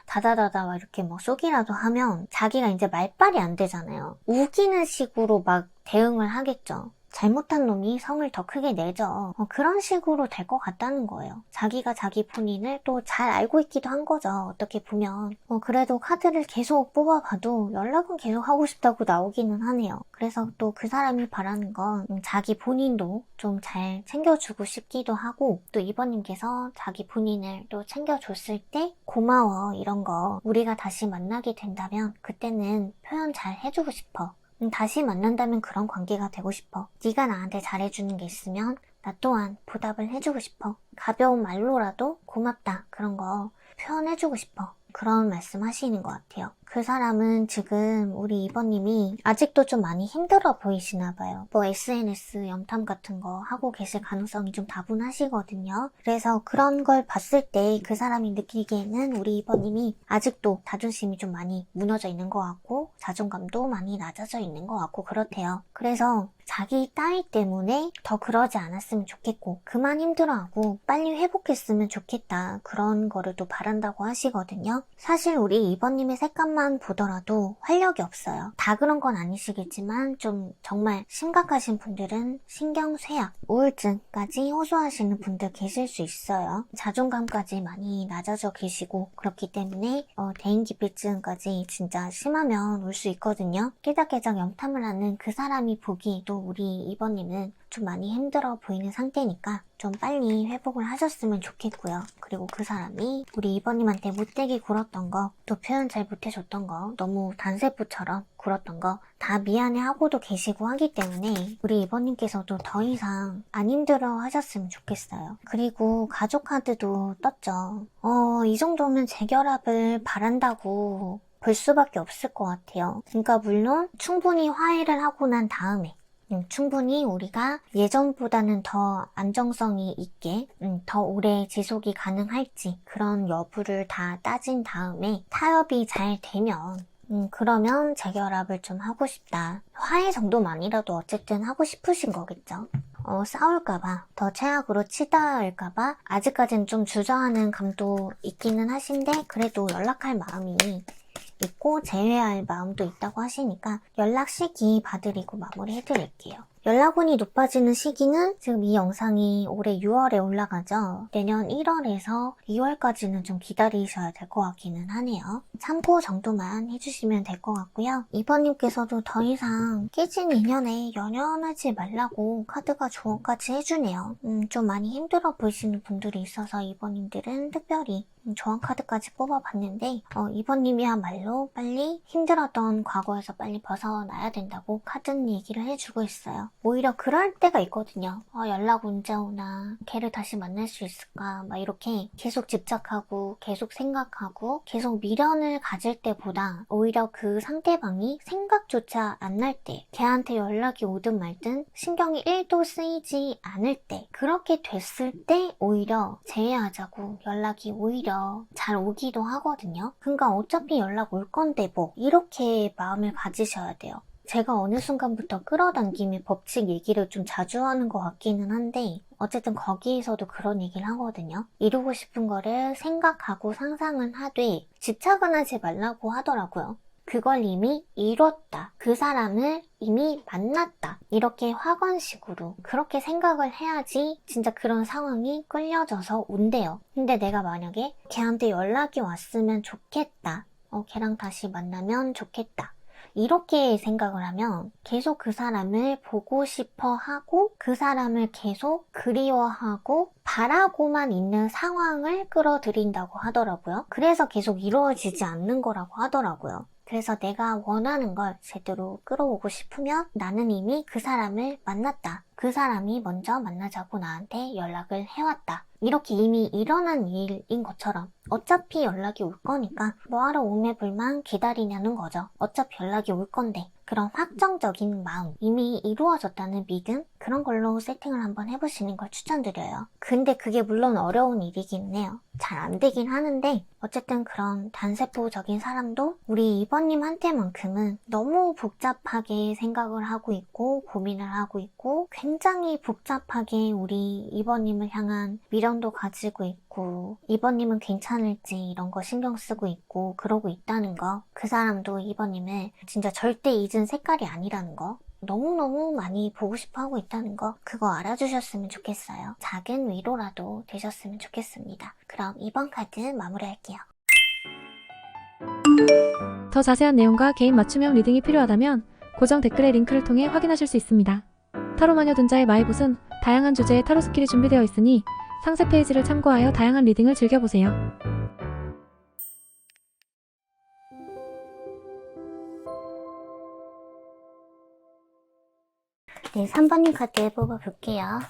다다다다 막 이렇게 뭐 쏘기라도 하면 자기가 이제 말빨이 안 되잖아요. 우기는 식으로 막 대응을 하겠죠. 잘못한 놈이 성을 더 크게 내죠. 그런 식으로 될 것 같다는 거예요. 자기가 자기 본인을 또 잘 알고 있기도 한 거죠. 어떻게 보면. 그래도 카드를 계속 뽑아봐도 연락은 계속 하고 싶다고 나오기는 하네요. 그래서 또 그 사람이 바라는 건 자기 본인도 좀 잘 챙겨주고 싶기도 하고 또 2번님께서 자기 본인을 또 챙겨줬을 때 고마워 이런 거 우리가 다시 만나게 된다면 그때는 표현 잘 해주고 싶어. 다시 만난다면 그런 관계가 되고 싶어. 네가 나한테 잘해주는 게 있으면 나 또한 보답을 해주고 싶어. 가벼운 말로라도 고맙다 그런 거 표현해주고 싶어. 그런 말씀 하시는 것 같아요. 그 사람은 지금 우리 2번님이 아직도 좀 많이 힘들어 보이시나 봐요. 뭐 SNS 염탐 같은 거 하고 계실 가능성이 좀 다분하시거든요. 그래서 그런 걸 봤을 때 그 사람이 느끼기에는 우리 2번님이 아직도 자존심이 좀 많이 무너져 있는 것 같고 자존감도 많이 낮아져 있는 것 같고 그렇대요. 그래서 자기 따위 때문에 더 그러지 않았으면 좋겠고 그만 힘들어하고 빨리 회복했으면 좋겠다. 그런 거를 또 바란다고 하시거든요. 사실 우리 2번님의 색감만 보더라도 활력이 없어요. 다 그런 건 아니시겠지만 좀 정말 심각하신 분들은 신경쇠약, 우울증까지 호소하시는 분들 계실 수 있어요. 자존감까지 많이 낮아져 계시고 그렇기 때문에 대인기피증까지 진짜 심하면 올 수 있거든요. 깨작깨작 염탐을 하는 그 사람이 보기에도 우리 2번님은 좀 많이 힘들어 보이는 상태니까 좀 빨리 회복을 하셨으면 좋겠고요. 그리고 그 사람이 우리 2번님한테 못되게 굴었던 거, 또 표현 잘 못해줬던 거, 너무 단세포처럼 굴었던 거 다 미안해하고도 계시고 하기 때문에 우리 2번님께서도 더 이상 안 힘들어 하셨으면 좋겠어요. 그리고 가족 카드도 떴죠. 이 정도면 재결합을 바란다고 볼 수밖에 없을 것 같아요. 그러니까 물론 충분히 화해를 하고 난 다음에 충분히 우리가 예전보다는 더 안정성이 있게 더 오래 지속이 가능할지 그런 여부를 다 따진 다음에 타협이 잘 되면 그러면 재결합을 좀 하고 싶다. 화해 정도만이라도 어쨌든 하고 싶으신 거겠죠. 싸울까봐, 더 최악으로 치달을까봐 아직까지는 좀 주저하는 감도 있기는 하신데 그래도 연락할 마음이 있고 재회할 마음도 있다고 하시니까 연락 시기 봐드리고 마무리해드릴게요. 연락운이 높아지는 시기는 지금 이 영상이 올해 6월에 올라가죠. 내년 1월에서 2월까지는 좀 기다리셔야 될 것 같기는 하네요. 참고 정도만 해주시면 될 것 같고요. 2번님께서도 더 이상 깨진 인연에 연연하지 말라고 카드가 조언까지 해주네요. 좀 많이 힘들어 보이시는 분들이 있어서 2번님들은 특별히 조언 카드까지 뽑아봤는데 2번님이야말로 빨리 힘들었던 과거에서 빨리 벗어나야 된다고 카드는 얘기를 해주고 있어요. 오히려 그럴 때가 있거든요. 연락 언제 오나, 걔를 다시 만날 수 있을까, 막 이렇게 계속 집착하고 계속 생각하고 계속 미련을 가질 때보다 오히려 그 상대방이 생각조차 안 날 때, 걔한테 연락이 오든 말든 신경이 1도 쓰이지 않을 때, 그렇게 됐을 때 오히려 재회하자고 연락이 오히려 오히려 잘 오기도 하거든요. 그러니까 어차피 연락 올 건데 뭐 이렇게 마음을 가지셔야 돼요. 제가 어느 순간부터 끌어당김의 법칙 얘기를 좀 자주 하는 것 같기는 한데 어쨌든 거기에서도 그런 얘기를 하거든요. 이루고 싶은 거를 생각하고 상상은 하되 집착은 하지 말라고 하더라고요. 그걸 이미 이뤘다. 그 사람을 이미 만났다. 이렇게 확언식으로 그렇게 생각을 해야지 진짜 그런 상황이 끌려져서 온대요. 근데 내가 만약에 걔한테 연락이 왔으면 좋겠다. 걔랑 다시 만나면 좋겠다. 이렇게 생각을 하면 계속 그 사람을 보고 싶어 하고 그 사람을 계속 그리워하고 바라고만 있는 상황을 끌어들인다고 하더라고요. 그래서 계속 이루어지지 않는 거라고 하더라고요. 그래서 내가 원하는 걸 제대로 끌어오고 싶으면 나는 이미 그 사람을 만났다. 그 사람이 먼저 만나자고 나한테 연락을 해왔다. 이렇게 이미 일어난 일인 것처럼 어차피 연락이 올 거니까 뭐하러 오매불만 기다리냐는 거죠. 어차피 연락이 올 건데 그런 확정적인 마음, 이미 이루어졌다는 믿음? 그런 걸로 세팅을 한번 해보시는 걸 추천드려요. 근데 그게 물론 어려운 일이긴 해요. 잘 안 되긴 하는데 어쨌든 그런 단세포적인 사람도 우리 이번님한테만큼은 너무 복잡하게 생각을 하고 있고 고민을 하고 있고 굉장히 복잡하게 우리 이번님을 향한 미련도 가지고 있고 이번님은 괜찮을지 이런 거 신경 쓰고 있고 그러고 있다는 거, 그 사람도 이번님을 진짜 절대 잊은 색깔이 아니라는 거, 너무너무 많이 보고 싶어 하고 있다는 거, 그거 알아주셨으면 좋겠어요. 작은 위로라도 되셨으면 좋겠습니다. 그럼 이번 카드 마무리할게요. 더 자세한 내용과 개인 맞춤형 리딩이 필요하다면 고정 댓글의 링크를 통해 확인하실 수 있습니다. 타로 마녀 둔자의 마이봇은 다양한 주제의 타로 스킬이 준비되어 있으니 상세 페이지를 참고하여 다양한 리딩을 즐겨보세요. 네, 3번님 카드 뽑아볼게요.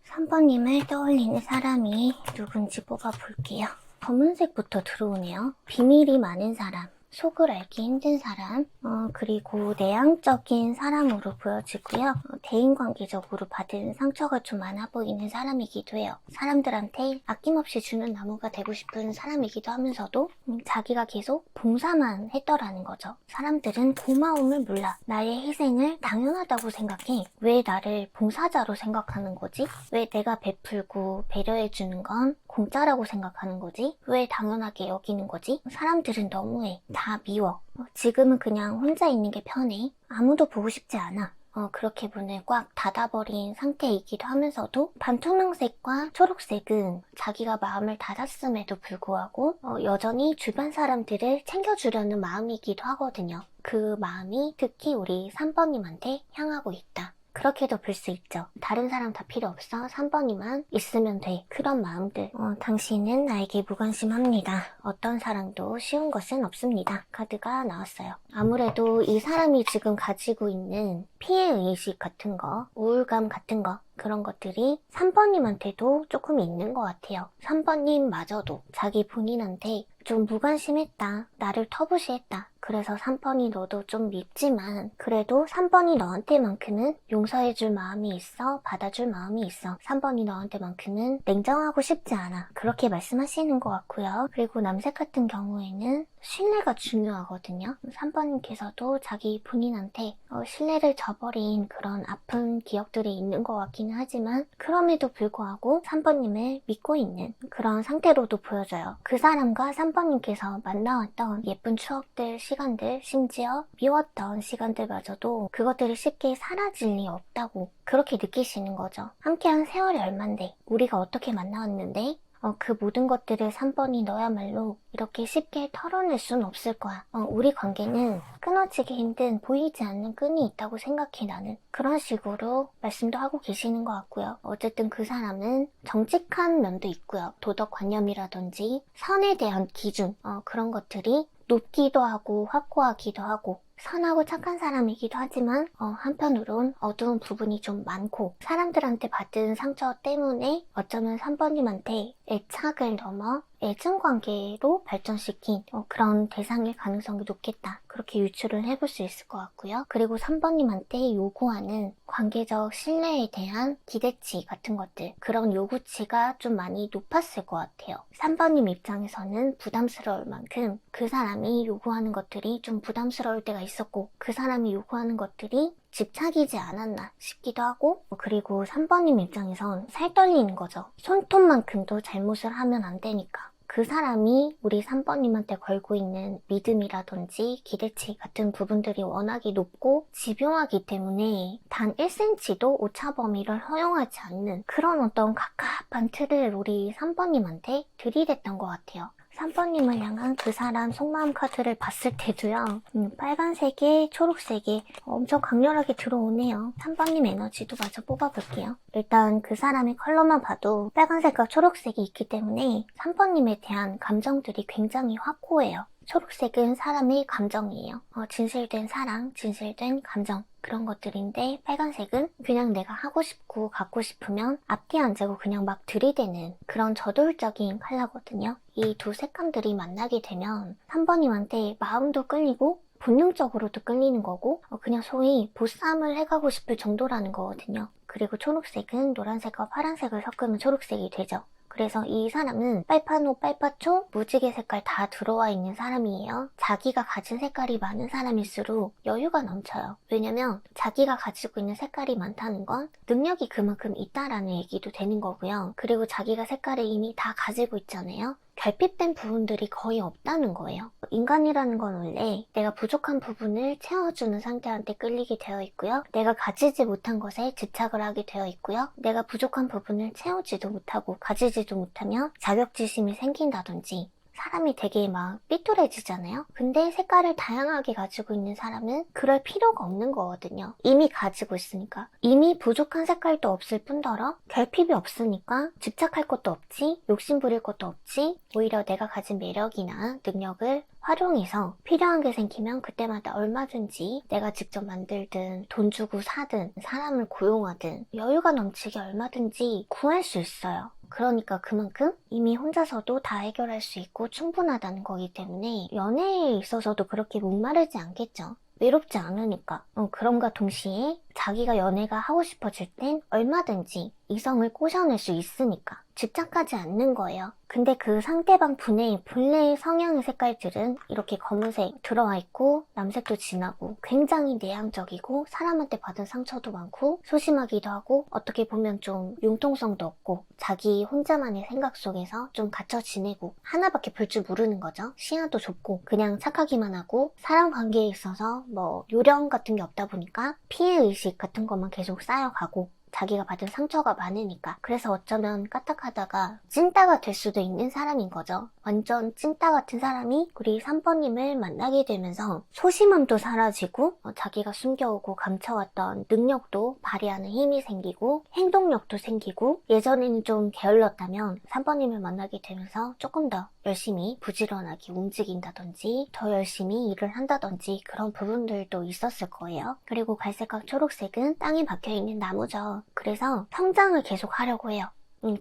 3번님을 떠올리는 사람이 누군지 뽑아볼게요. 검은색부터 들어오네요. 비밀이 많은 사람, 속을 알기 힘든 사람, 그리고 내향적인 사람으로 보여지고요. 대인관계적으로 받은 상처가 좀 많아 보이는 사람이기도 해요. 사람들한테 아낌없이 주는 나무가 되고 싶은 사람이기도 하면서도 자기가 계속 봉사만 했더라는 거죠. 사람들은 고마움을 몰라. 나의 희생을 당연하다고 생각해. 왜 나를 봉사자로 생각하는 거지? 왜 내가 베풀고 배려해주는 건 공짜라고 생각하는 거지? 왜 당연하게 여기는 거지? 사람들은 너무해. 다 미워. 지금은 그냥 혼자 있는 게 편해. 아무도 보고 싶지 않아. 그렇게 문을 꽉 닫아버린 상태이기도 하면서도 반투명색과 초록색은 자기가 마음을 닫았음에도 불구하고 여전히 주변 사람들을 챙겨주려는 마음이기도 하거든요. 그 마음이 특히 우리 3번님한테 향하고 있다. 그렇게도 볼 수 있죠. 다른 사람 다 필요 없어. 3번이만 있으면 돼. 그런 마음들. 당신은 나에게 무관심합니다. 어떤 사랑도 쉬운 것은 없습니다. 카드가 나왔어요. 아무래도 이 사람이 지금 가지고 있는 피해의식 같은 거, 우울감 같은 거, 그런 것들이 3번님한테도 조금 있는 것 같아요. 3번님마저도 자기 본인한테 좀 무관심했다. 나를 터부시했다. 그래서 3번이 너도 좀 밉지만 그래도 3번이 너한테만큼은 용서해줄 마음이 있어. 받아줄 마음이 있어. 3번이 너한테만큼은 냉정하고 싶지 않아. 그렇게 말씀하시는 것 같고요. 그리고 남색 같은 경우에는 신뢰가 중요하거든요. 3번님께서도 자기 본인한테 신뢰를 저버린 그런 아픈 기억들이 있는 것 같기는 하지만 그럼에도 불구하고 3번님을 믿고 있는 그런 상태로도 보여져요. 그 사람과 3번님께서 만나왔던 예쁜 추억들, 시간들, 심지어 미웠던 시간들마저도 그것들이 쉽게 사라질 리 없다고 그렇게 느끼시는 거죠. 함께한 세월이 얼만데, 우리가 어떻게 만나왔는데 그 모든 것들을 3번이 너야말로 이렇게 쉽게 털어낼 순 없을 거야. 우리 관계는 끊어지기 힘든 보이지 않는 끈이 있다고 생각해 나는. 그런 식으로 말씀도 하고 계시는 것 같고요. 어쨌든 그 사람은 정직한 면도 있고요. 도덕관념이라든지 선에 대한 기준, 그런 것들이 높기도 하고 확고하기도 하고 선하고 착한 사람이기도 하지만 한편으론 어두운 부분이 좀 많고 사람들한테 받은 상처 때문에 어쩌면 3번님한테 애착을 넘어 애증관계로 발전시킨 그런 대상일 가능성이 높겠다. 그렇게 유추를 해볼 수 있을 것 같고요. 그리고 3번님한테 요구하는 관계적 신뢰에 대한 기대치 같은 것들, 그런 요구치가 좀 많이 높았을 것 같아요. 3번님 입장에서는 부담스러울 만큼 그 사람이 요구하는 것들이 좀 부담스러울 때가 있었고 그 사람이 요구하는 것들이 집착이지 않았나 싶기도 하고, 그리고 3번님 입장에선 살 떨리는 거죠. 손톱만큼도 잘못을 하면 안 되니까. 그 사람이 우리 3번님한테 걸고 있는 믿음이라든지 기대치 같은 부분들이 워낙에 높고 집요하기 때문에 단 1cm도 오차 범위를 허용하지 않는 그런 어떤 갑갑한 틀을 우리 3번님한테 들이댔던 것 같아요. 3번님을 향한 그 사람 속마음 카드를 봤을 때도요. 빨간색에 초록색에 엄청 강렬하게 들어오네요. 3번님 에너지도 마저 뽑아볼게요. 일단 그 사람의 컬러만 봐도 빨간색과 초록색이 있기 때문에 3번님에 대한 감정들이 굉장히 확고해요. 초록색은 사람의 감정이에요. 진실된 사랑, 진실된 감정 그런 것들인데 빨간색은 그냥 내가 하고 싶고 갖고 싶으면 앞뒤 안 재고 그냥 막 들이대는 그런 저돌적인 컬러거든요. 이 두 색감들이 만나게 되면 3번님한테 마음도 끌리고 본능적으로도 끌리는 거고 그냥 소위 보쌈을 해가고 싶을 정도라는 거거든요. 그리고 초록색은 노란색과 파란색을 섞으면 초록색이 되죠. 그래서 이 사람은 빨파노, 빨파초, 무지개 색깔 다 들어와 있는 사람이에요. 자기가 가진 색깔이 많은 사람일수록 여유가 넘쳐요. 왜냐면 자기가 가지고 있는 색깔이 많다는 건 능력이 그만큼 있다라는 얘기도 되는 거고요. 그리고 자기가 색깔을 이미 다 가지고 있잖아요. 결핍된 부분들이 거의 없다는 거예요. 인간이라는 건 원래 내가 부족한 부분을 채워주는 상대한테 끌리게 되어 있고요. 내가 가지지 못한 것에 집착을 하게 되어 있고요. 내가 부족한 부분을 채우지도 못하고 가지지도 못하면 자격지심이 생긴다든지 사람이 되게 막 삐뚤어지잖아요. 근데 색깔을 다양하게 가지고 있는 사람은 그럴 필요가 없는 거거든요. 이미 가지고 있으니까. 이미 부족한 색깔도 없을 뿐더러 결핍이 없으니까 집착할 것도 없지, 욕심 부릴 것도 없지, 오히려 내가 가진 매력이나 능력을 활용해서 필요한 게 생기면 그때마다 얼마든지 내가 직접 만들든 돈 주고 사든 사람을 고용하든 여유가 넘치게 얼마든지 구할 수 있어요. 그러니까 그만큼 이미 혼자서도 다 해결할 수 있고 충분하다는 거기 때문에 연애에 있어서도 그렇게 목마르지 않겠죠. 외롭지 않으니까. 그럼과 동시에 자기가 연애가 하고 싶어질 땐 얼마든지 이성을 꼬셔낼 수 있으니까 집착하지 않는 거예요. 근데 그 상대방 분의 본래의 성향의 색깔들은 이렇게 검은색 들어와 있고 남색도 진하고 굉장히 내향적이고 사람한테 받은 상처도 많고 소심하기도 하고 어떻게 보면 좀 융통성도 없고 자기 혼자만의 생각 속에서 좀 갇혀 지내고 하나밖에 볼 줄 모르는 거죠. 시야도 좁고 그냥 착하기만 하고 사람 관계에 있어서 뭐 요령 같은 게 없다 보니까 피해의식 같은 것만 계속 쌓여가고 자기가 받은 상처가 많으니까. 그래서 어쩌면 까딱하다가 찐따가 될 수도 있는 사람인 거죠. 완전 찐따 같은 사람이 우리 3번님을 만나게 되면서 소심함도 사라지고 자기가 숨겨오고 감춰왔던 능력도 발휘하는 힘이 생기고 행동력도 생기고 예전에는 좀 게을렀다면 3번님을 만나게 되면서 조금 더 열심히 부지런하게 움직인다든지 더 열심히 일을 한다든지 그런 부분들도 있었을 거예요. 그리고 갈색과 초록색은 땅에 박혀있는 나무죠. 그래서 성장을 계속 하려고 해요.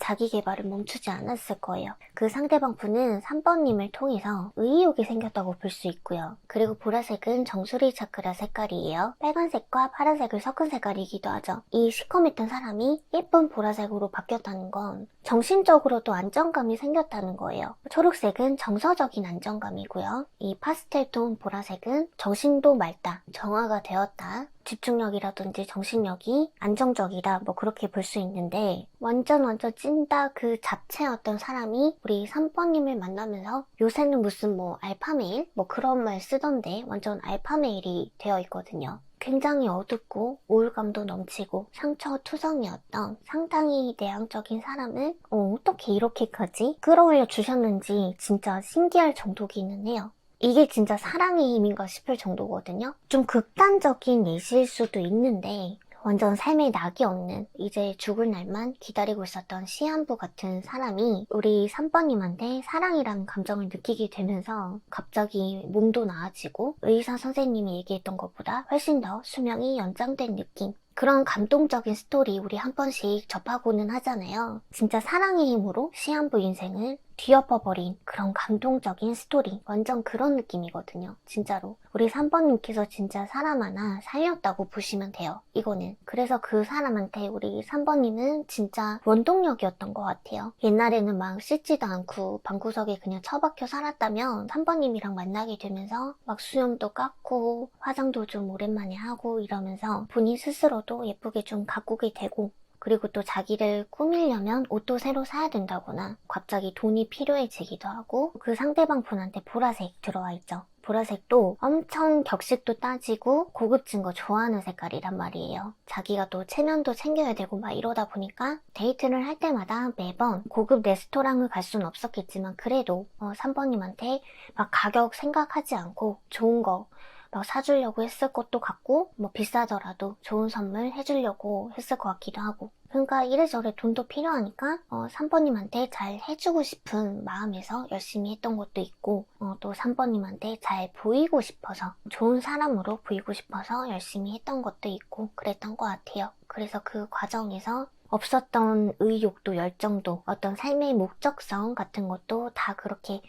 자기 개발을 멈추지 않았을 거예요. 그 상대방 분은 3번님을 통해서 의욕이 생겼다고 볼 수 있고요. 그리고 보라색은 정수리 차크라 색깔이에요. 빨간색과 파란색을 섞은 색깔이기도 하죠. 이 시커맸던 사람이 예쁜 보라색으로 바뀌었다는 건 정신적으로도 안정감이 생겼다는 거예요. 초록색은 정서적인 안정감이고요. 이 파스텔톤 보라색은 정신도 맑다, 정화가 되었다, 집중력이라든지 정신력이 안정적이다 뭐 그렇게 볼 수 있는데 완전 찐따 그 자체였던 사람이 우리 3번님을 만나면서 요새는 무슨 뭐 알파메일 뭐 그런 말 쓰던데 완전 알파메일이 되어 있거든요. 굉장히 어둡고 우울감도 넘치고 상처투성이었던 상당히 내향적인 사람을 어떻게 이렇게까지 끌어올려 주셨는지 진짜 신기할 정도기는 해요. 이게 진짜 사랑의 힘인가 싶을 정도거든요. 좀 극단적인 예시일 수도 있는데 완전 삶에 낙이 없는 이제 죽을 날만 기다리고 있었던 시한부 같은 사람이 우리 3번님한테 사랑이라는 감정을 느끼게 되면서 갑자기 몸도 나아지고 의사 선생님이 얘기했던 것보다 훨씬 더 수명이 연장된 느낌. 그런 감동적인 스토리 우리 한 번씩 접하고는 하잖아요. 진짜 사랑의 힘으로 시한부 인생을 뒤엎어버린 그런 감동적인 스토리. 완전 그런 느낌이거든요. 진짜로. 우리 3번님께서 진짜 사람 하나 살렸다고 보시면 돼요. 이거는. 그래서 그 사람한테 우리 3번님은 진짜 원동력이었던 것 같아요. 옛날에는 막 씻지도 않고 방구석에 그냥 처박혀 살았다면 3번님이랑 만나게 되면서 막 수염도 깎고 화장도 좀 오랜만에 하고 이러면서 본인 스스로도 예쁘게 좀 가꾸게 되고 그리고 또 자기를 꾸미려면 옷도 새로 사야 된다거나 갑자기 돈이 필요해지기도 하고 그 상대방 분한테 보라색 들어와 있죠. 보라색도 엄청 격식도 따지고 고급진 거 좋아하는 색깔이란 말이에요. 자기가 또 체면도 챙겨야 되고 막 이러다 보니까 데이트를 할 때마다 매번 고급 레스토랑을 갈 수는 없었겠지만 그래도 3번님한테 막 가격 생각하지 않고 좋은 거 막 사주려고 했을 것도 같고 뭐 비싸더라도 좋은 선물 해주려고 했을 것 같기도 하고 그러니까 이래저래 돈도 필요하니까 3번님한테 잘 해주고 싶은 마음에서 열심히 했던 것도 있고 또 3번님한테 잘 보이고 싶어서 좋은 사람으로 보이고 싶어서 열심히 했던 것도 있고 그랬던 것 같아요. 그래서 그 과정에서 없었던 의욕도 열정도 어떤 삶의 목적성 같은 것도 다 그렇게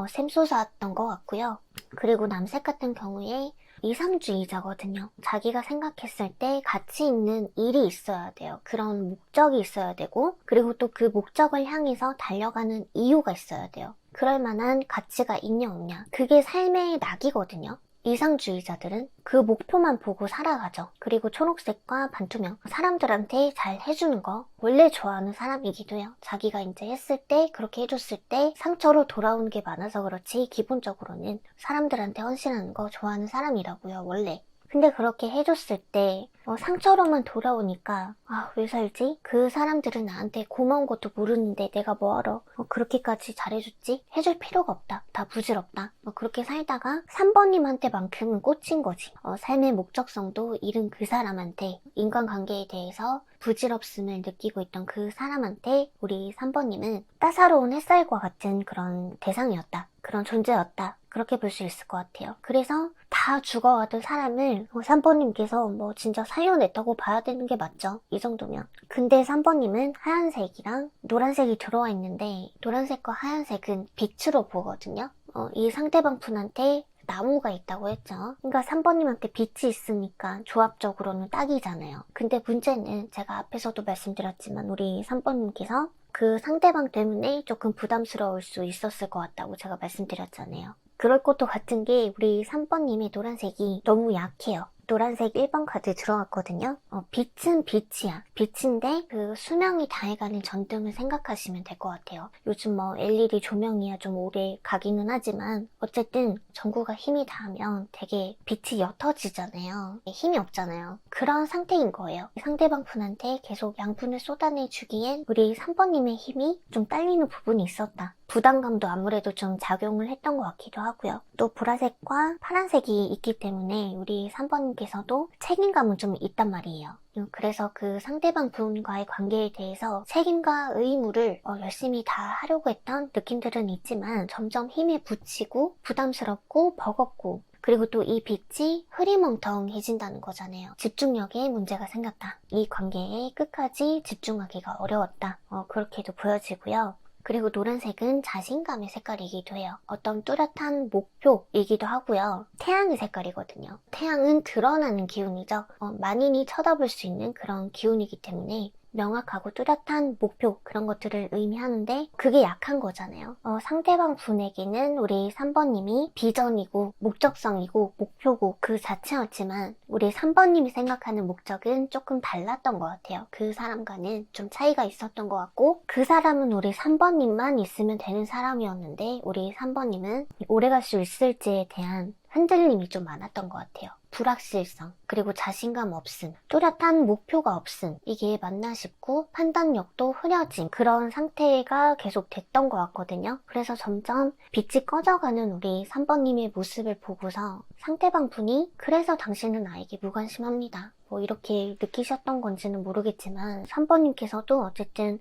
샘솟았던 것 같고요. 그리고 남색 같은 경우에 이상주의자거든요. 자기가 생각했을 때 가치 있는 일이 있어야 돼요. 그런 목적이 있어야 되고 그리고 또 그 목적을 향해서 달려가는 이유가 있어야 돼요. 그럴 만한 가치가 있냐 없냐. 그게 삶의 낙이거든요. 이상주의자들은 그 목표만 보고 살아가죠. 그리고 초록색과 반투명 사람들한테 잘 해주는 거 원래 좋아하는 사람이기도 해요. 자기가 이제 했을 때 그렇게 해줬을 때 상처로 돌아오는 게 많아서 그렇지 기본적으로는 사람들한테 헌신하는 거 좋아하는 사람이라고요. 원래. 근데 그렇게 해줬을 때 상처로만 돌아오니까 왜 살지? 그 사람들은 나한테 고마운 것도 모르는데 내가 뭐하러 그렇게까지 잘해줬지? 해줄 필요가 없다. 다 부질없다. 그렇게 살다가 3번님한테만큼은 꽂힌 거지. 삶의 목적성도 잃은 그 사람한테 인간관계에 대해서 부질없음을 느끼고 있던 그 사람한테 우리 3번님은 따사로운 햇살과 같은 그런 대상이었다. 그런 존재였다. 그렇게 볼 수 있을 것 같아요. 그래서 다 죽어가던 사람을 3번님께서 진짜 살려냈다고 봐야 되는 게 맞죠. 이 정도면. 근데 3번님은 하얀색이랑 노란색이 들어와 있는데 노란색과 하얀색은 빛으로 보거든요. 이 상대방 분한테 나무가 있다고 했죠. 그러니까 3번님한테 빛이 있으니까 조합적으로는 딱이잖아요. 근데 문제는 제가 앞에서도 말씀드렸지만 우리 3번님께서 그 상대방 때문에 조금 부담스러울 수 있었을 것 같다고 제가 말씀드렸잖아요. 그럴 것도 같은 게 우리 3번님의 노란색이 너무 약해요. 노란색 1번 카드 들어왔거든요. 빛은 빛이야. 빛인데 그 수명이 다해가는 전등을 생각하시면 될 것 같아요. 요즘 LED 조명이야 좀 오래 가기는 하지만 어쨌든 전구가 힘이 닿으면 되게 빛이 옅어지잖아요. 힘이 없잖아요. 그런 상태인 거예요. 상대방 분한테 계속 양분을 쏟아내주기엔 우리 3번님의 힘이 좀 딸리는 부분이 있었다. 부담감도 아무래도 좀 작용을 했던 것 같기도 하고요. 또 보라색과 파란색이 있기 때문에 우리 3번님께서도 책임감은 좀 있단 말이에요. 그래서 그 상대방 분과의 관계에 대해서 책임과 의무를 열심히 다 하려고 했던 느낌들은 있지만 점점 힘에 부치고 부담스럽고 버겁고 그리고 또 이 빛이 흐리멍텅해진다는 거잖아요. 집중력에 문제가 생겼다. 이 관계에 끝까지 집중하기가 어려웠다. 그렇게도 보여지고요. 그리고 노란색은 자신감의 색깔이기도 해요. 어떤 뚜렷한 목표이기도 하고요. 태양의 색깔이거든요. 태양은 드러나는 기운이죠. 만인이 쳐다볼 수 있는 그런 기운이기 때문에 명확하고 뚜렷한 목표 그런 것들을 의미하는데 그게 약한 거잖아요. 상대방 분에게는 우리 3번님이 비전이고 목적성이고 목표고 그 자체였지만 우리 3번님이 생각하는 목적은 조금 달랐던 것 같아요. 그 사람과는 좀 차이가 있었던 것 같고 그 사람은 우리 3번님만 있으면 되는 사람이었는데 우리 3번님은 오래갈 수 있을지에 대한 흔들림이 좀 많았던 것 같아요. 불확실성, 그리고 자신감 없음, 뚜렷한 목표가 없음, 이게 맞나 싶고 판단력도 흐려진 그런 상태가 계속 됐던 것 같거든요. 그래서 점점 빛이 꺼져가는 우리 3번님의 모습을 보고서 상대방 분이 그래서 당신은 나에게 무관심합니다. 뭐 이렇게 느끼셨던 건지는 모르겠지만 3번님께서도 어쨌든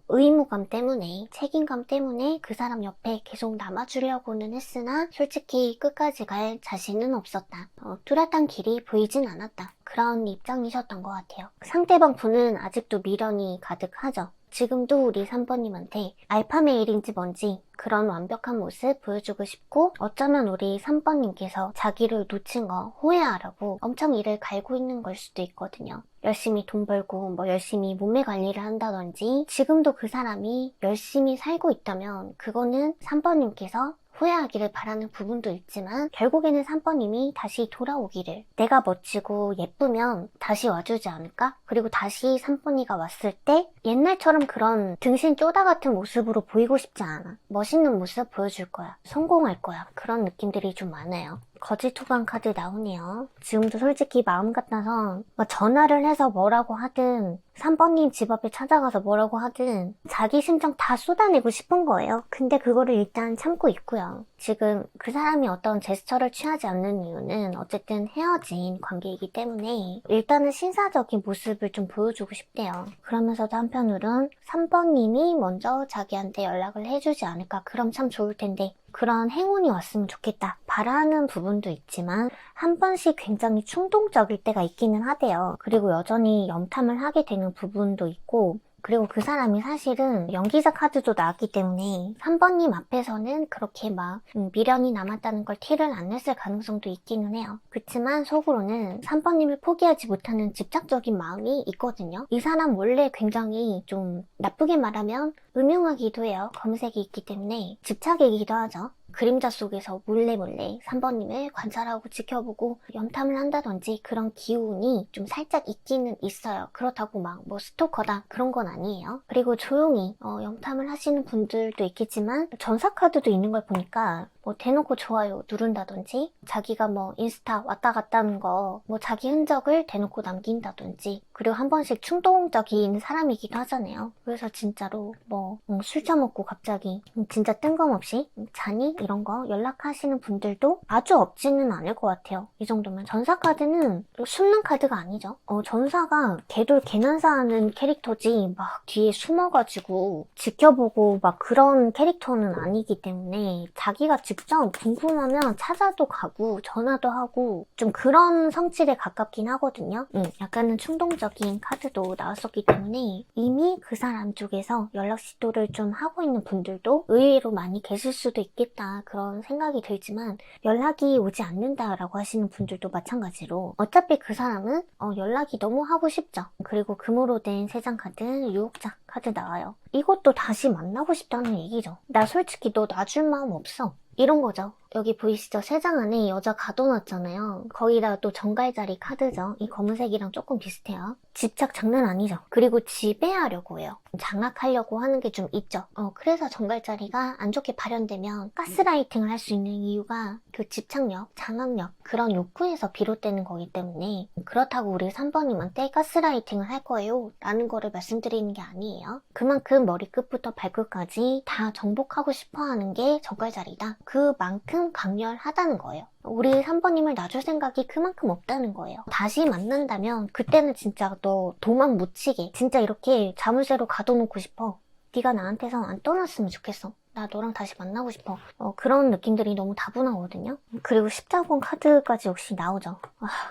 의무감 때문에, 책임감 때문에 그 사람 옆에 계속 남아주려고는 했으나 솔직히 끝까지 갈 자신은 없었다. 뚜렷한 길이 보이진 않았다. 그런 입장이셨던 것 같아요. 상대방 분은 아직도 미련이 가득하죠. 지금도 우리 3번님한테 알파메일인지 뭔지 그런 완벽한 모습 보여주고 싶고, 어쩌면 우리 3번님께서 자기를 놓친 거 후회하라고 엄청 일을 갈고 있는 걸 수도 있거든요. 열심히 돈 벌고 뭐 열심히 몸매 관리를 한다든지 지금도 그 사람이 열심히 살고 있다면 그거는 3번님께서 후회하기를 바라는 부분도 있지만 결국에는 3번님이 다시 돌아오기를, 내가 멋지고 예쁘면 다시 와주지 않을까? 그리고 다시 3번이가 왔을 때 옛날처럼 그런 등신 쪼다 같은 모습으로 보이고 싶지 않아. 멋있는 모습 보여줄 거야. 성공할 거야. 그런 느낌들이 좀 많아요. 거짓 후방 카드 나오네요. 지금도 솔직히 마음 같아서 전화를 해서 뭐라고 하든 3번님 집 앞에 찾아가서 뭐라고 하든 자기 심정 다 쏟아내고 싶은 거예요. 근데 그거를 일단 참고 있고요. 지금 그 사람이 어떤 제스처를 취하지 않는 이유는 어쨌든 헤어진 관계이기 때문에 일단은 신사적인 모습을 좀 보여주고 싶대요. 그러면서도 한편으론 3번님이 먼저 자기한테 연락을 해주지 않을까? 그럼 참 좋을 텐데 그런 행운이 왔으면 좋겠다 바라는 부분도 있지만 한 번씩 굉장히 충동적일 때가 있기는 하대요. 그리고 여전히 염탐을 하게 되는 부분도 있고, 그리고 그 사람이 사실은 연기자 카드도 나왔기 때문에 3번님 앞에서는 그렇게 막 미련이 남았다는 걸 티를 안 냈을 가능성도 있기는 해요. 그렇지만 속으로는 3번님을 포기하지 못하는 집착적인 마음이 있거든요. 이 사람 원래 굉장히 좀 나쁘게 말하면 음흉하기도 해요. 검색이 있기 때문에 집착이기도 하죠. 그림자 속에서 몰래 3번님을 관찰하고 지켜보고 염탐을 한다든지 그런 기운이 좀 살짝 있기는 있어요. 그렇다고 막 뭐 스토커다 그런 건 아니에요. 그리고 조용히 염탐을 하시는 분들도 있겠지만 전사 카드도 있는 걸 보니까 뭐 대놓고 좋아요 누른다든지 자기가 뭐 인스타 왔다 갔다 하는 거 뭐 자기 흔적을 대놓고 남긴다든지, 그리고 한 번씩 충동적인 사람이기도 하잖아요. 그래서 진짜로 뭐 술 처먹고 갑자기 진짜 뜬금없이 자니? 이런 거 연락하시는 분들도 아주 없지는 않을 것 같아요. 이 정도면. 전사 카드는 숨는 카드가 아니죠. 전사가 개돌 개난사하는 캐릭터지 막 뒤에 숨어가지고 지켜보고 막 그런 캐릭터는 아니기 때문에 자기가 직접 궁금하면 찾아도 가고 전화도 하고 좀 그런 성질에 가깝긴 하거든요. 약간은 충동적인 카드도 나왔었기 때문에 이미 그 사람 쪽에서 연락 시도를 좀 하고 있는 분들도 의외로 많이 계실 수도 있겠다 그런 생각이 들지만, 연락이 오지 않는다라고 하시는 분들도 마찬가지로 어차피 그 사람은 연락이 너무 하고 싶죠. 그리고 금으로 된 3장 카드, 유혹자 카드 나와요. 이것도 다시 만나고 싶다는 얘기죠. 나 솔직히 너 놔줄 마음 없어 이런 거죠. 여기 보이시죠? 3장 안에 여자 가둬놨잖아요. 거기다 또 정갈자리 카드죠. 이 검은색이랑 조금 비슷해요. 집착 장난 아니죠. 그리고 지배하려고 해요. 장악하려고 하는 게 좀 있죠. 그래서 정갈자리가 안 좋게 발현되면 가스라이팅을 할 수 있는 이유가 그 집착력, 장악력, 그런 욕구에서 비롯되는 거기 때문에, 그렇다고 우리 3번님한테 가스라이팅을 할 거예요 라는 거를 말씀드리는 게 아니에요. 그만큼 머리끝부터 발끝까지 다 정복하고 싶어 하는 게 정갈자리다. 그만큼 강렬하다는 거예요. 우리 3번님을 놔줄 생각이 그만큼 없다는 거예요. 다시 만난다면 그때는 진짜 너 도망 못 치게 진짜 이렇게 자물쇠로 가둬놓고 싶어. 네가 나한테서 안 떠났으면 좋겠어. 나 너랑 다시 만나고 싶어. 그런 느낌들이 너무 다분하거든요. 그리고 십자군 카드까지 역시 나오죠.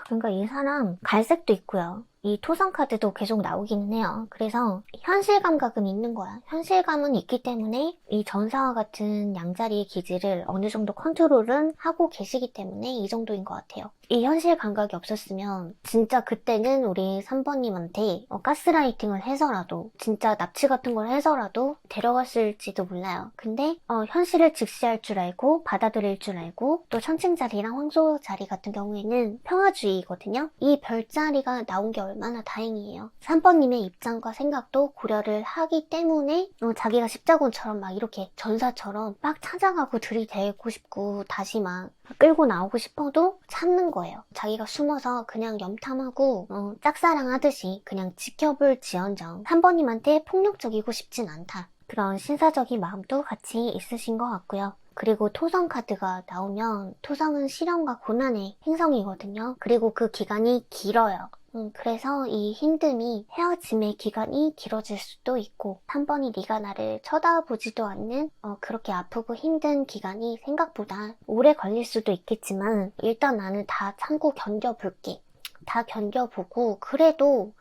그러니까 이 사람 갈색도 있고요. 이 토성 카드도 계속 나오기는 해요. 그래서 현실 감각은 있는 거야. 현실감은 있기 때문에 이 전사와 같은 양자리의 기질을 어느 정도 컨트롤은 하고 계시기 때문에 이 정도인 것 같아요. 이 현실 감각이 없었으면 진짜 그때는 우리 3번님한테 가스라이팅을 해서라도, 진짜 납치 같은 걸 해서라도 데려갔을지도 몰라요. 근데 현실을 직시할 줄 알고 받아들일 줄 알고, 또 천칭자리랑 황소자리 같은 경우에는 평화주의거든요. 이 별자리가 나온 게 얼마나 다행이에요. 3번님의 입장과 생각도 고려를 하기 때문에 자기가 십자군처럼 막 이렇게 전사처럼 막 찾아가고 들이대고 싶고 다시 막 끌고 나오고 싶어도 참는 거예요. 자기가 숨어서 그냥 염탐하고 짝사랑하듯이 그냥 지켜볼 지언정 3번님한테 폭력적이고 싶진 않다. 그런 신사적인 마음도 같이 있으신 것 같고요. 그리고 토성 카드가 나오면 토성은 시련과 고난의 행성이거든요. 그리고 그 기간이 길어요. 그래서 이 힘듦이 헤어짐의 기간이 길어질 수도 있고 3번이 네가 나를 쳐다보지도 않는 그렇게 아프고 힘든 기간이 생각보다 오래 걸릴 수도 있겠지만 일단 나는 다 참고 견뎌볼게. 다 견뎌보고 그래도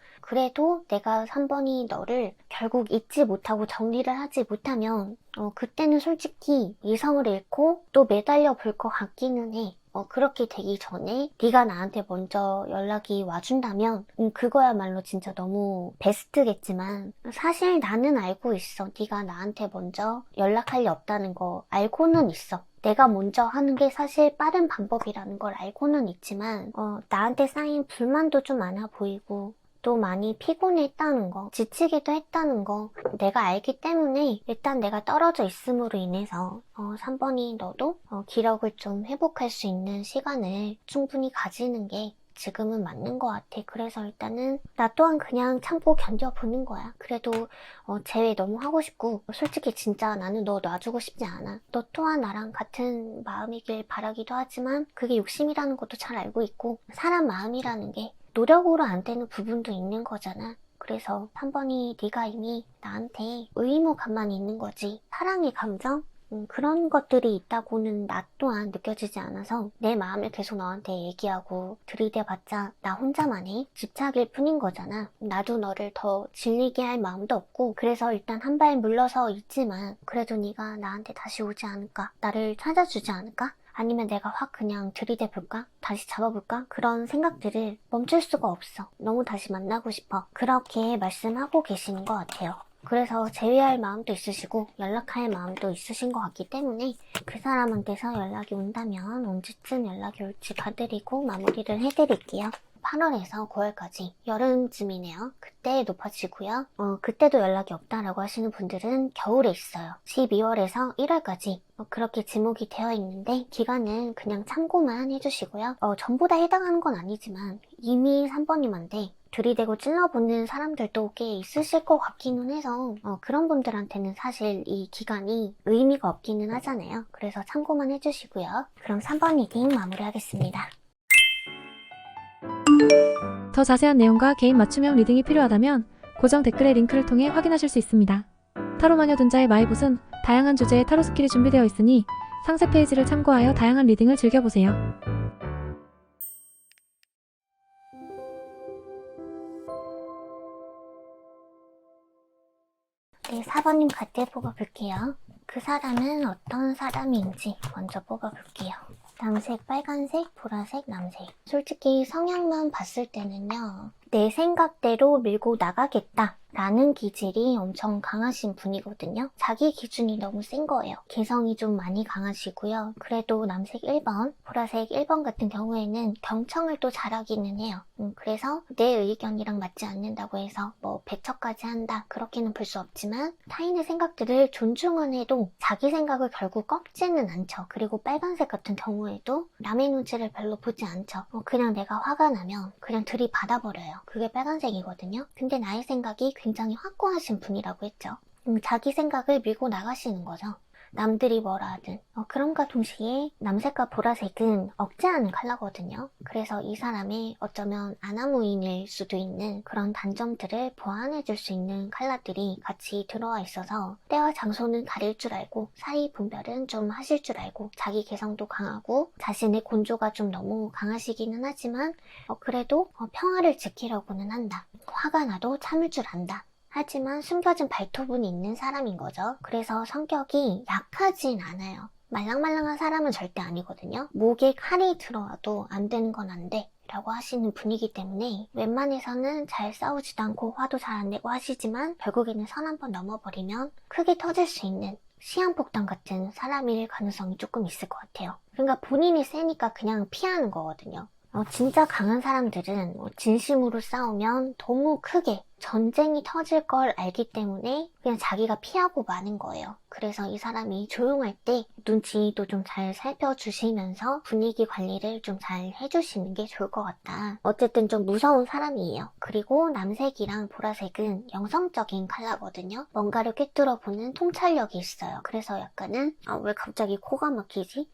내가 3번이 너를 결국 잊지 못하고 정리를 하지 못하면 그때는 솔직히 이성을 잃고 또 매달려 볼 것 같기는 해. 그렇게 되기 전에 네가 나한테 먼저 연락이 와준다면 그거야말로 진짜 너무 베스트겠지만 사실 나는 알고 있어. 네가 나한테 먼저 연락할 리 없다는 거 알고는 있어. 내가 먼저 하는 게 사실 빠른 방법이라는 걸 알고는 있지만 나한테 쌓인 불만도 좀 많아 보이고 또 많이 피곤했다는 거, 지치기도 했다는 거 내가 알기 때문에 일단 내가 떨어져 있음으로 인해서 3번이 너도 기력을 좀 회복할 수 있는 시간을 충분히 가지는 게 지금은 맞는 것 같아. 그래서 일단은 나 또한 그냥 참고 견뎌보는 거야. 그래도 재회 너무 하고 싶고 솔직히 진짜 나는 너 놔주고 싶지 않아. 너 또한 나랑 같은 마음이길 바라기도 하지만 그게 욕심이라는 것도 잘 알고 있고 사람 마음이라는 게 노력으로 안 되는 부분도 있는 거잖아. 그래서 3번이 네가 이미 나한테 의무감만 있는 거지 사랑의 감정? 그런 것들이 있다고는 나 또한 느껴지지 않아서 내 마음을 계속 너한테 얘기하고 들이대봤자 나 혼자만 해 집착일 뿐인 거잖아. 나도 너를 더 질리게 할 마음도 없고 그래서 일단 한 발 물러서 있지만 그래도 네가 나한테 다시 오지 않을까? 나를 찾아주지 않을까? 아니면 내가 확 그냥 들이대볼까? 다시 잡아볼까? 그런 생각들을 멈출 수가 없어. 너무 다시 만나고 싶어. 그렇게 말씀하고 계시는 것 같아요. 그래서 재회할 마음도 있으시고 연락할 마음도 있으신 것 같기 때문에 그 사람한테서 연락이 온다면 언제쯤 연락이 올지 봐드리고 마무리를 해드릴게요. 8월에서 9월까지 여름쯤이네요. 그때 높아지고요. 그때도 연락이 없다라고 하시는 분들은 겨울에 있어요. 12월에서 1월까지 그렇게 지목이 되어 있는데 기간은 그냥 참고만 해주시고요. 전부 다 해당하는 건 아니지만 이미 3번님한테 들이대고 찔러보는 사람들도 꽤 있으실 것 같기는 해서 그런 분들한테는 사실 이 기간이 의미가 없기는 하잖아요. 그래서 참고만 해주시고요. 그럼 3번 리딩 마무리하겠습니다. 더 자세한 내용과 개인 맞춤형 리딩이 필요하다면 고정 댓글의 링크를 통해 확인하실 수 있습니다. 타로 마녀 둔자의 마이봇은 다양한 주제의 타로 스킬이 준비되어 있으니 상세 페이지를 참고하여 다양한 리딩을 즐겨보세요. 네, 4번님 카드 뽑아볼게요. 그 사람은 어떤 사람인지 먼저 뽑아볼게요. 남색, 빨간색, 보라색, 남색. 솔직히 성향만 봤을 때는요. 내 생각대로 밀고 나가겠다 라는 기질이 엄청 강하신 분이거든요. 자기 기준이 너무 센 거예요. 개성이 좀 많이 강하시고요. 그래도 남색 1번, 보라색 1번 같은 경우에는 경청을 또 잘하기는 해요. 그래서 내 의견이랑 맞지 않는다고 해서 뭐 배척까지 한다 그렇게는 볼 수 없지만 타인의 생각들을 존중은 해도 자기 생각을 결국 꺾지는 않죠. 그리고 빨간색 같은 경우에도 남의 눈치를 별로 보지 않죠. 그냥 내가 화가 나면 그냥 들이받아버려요. 그게 빨간색이거든요. 근데 나의 생각이 굉장히 확고하신 분이라고 했죠. 자기 생각을 밀고 나가시는 거죠. 남들이 뭐라 하든. 그럼과 동시에 남색과 보라색은 억제하는 컬러거든요. 그래서 이 사람의 어쩌면 아나무인일 수도 있는 그런 단점들을 보완해줄 수 있는 컬러들이 같이 들어와 있어서 때와 장소는 가릴 줄 알고 사이 분별은 좀 하실 줄 알고 자기 개성도 강하고 자신의 곤조가 좀 너무 강하시기는 하지만 그래도 평화를 지키려고는 한다. 화가 나도 참을 줄 안다. 하지만 숨겨진 발톱은 있는 사람인 거죠. 그래서 성격이 약하진 않아요. 말랑말랑한 사람은 절대 아니거든요. 목에 칼이 들어와도 안 되는 건 안 돼 라고 하시는 분이기 때문에 웬만해서는 잘 싸우지도 않고 화도 잘 안 내고 하시지만 결국에는 선 한 번 넘어버리면 크게 터질 수 있는 시한폭탄 같은 사람일 가능성이 조금 있을 것 같아요. 그러니까 본인이 세니까 그냥 피하는 거거든요. 진짜 강한 사람들은 진심으로 싸우면 너무 크게 전쟁이 터질 걸 알기 때문에 그냥 자기가 피하고 마는 거예요. 그래서 이 사람이 조용할 때 눈치도 좀 잘 살펴주시면서 분위기 관리를 좀 잘 해주시는 게 좋을 것 같다. 어쨌든 좀 무서운 사람이에요. 그리고 남색이랑 보라색은 영성적인 컬러거든요. 뭔가를 꿰뚫어보는 통찰력이 있어요. 그래서 약간은 왜 갑자기 코가 막히지?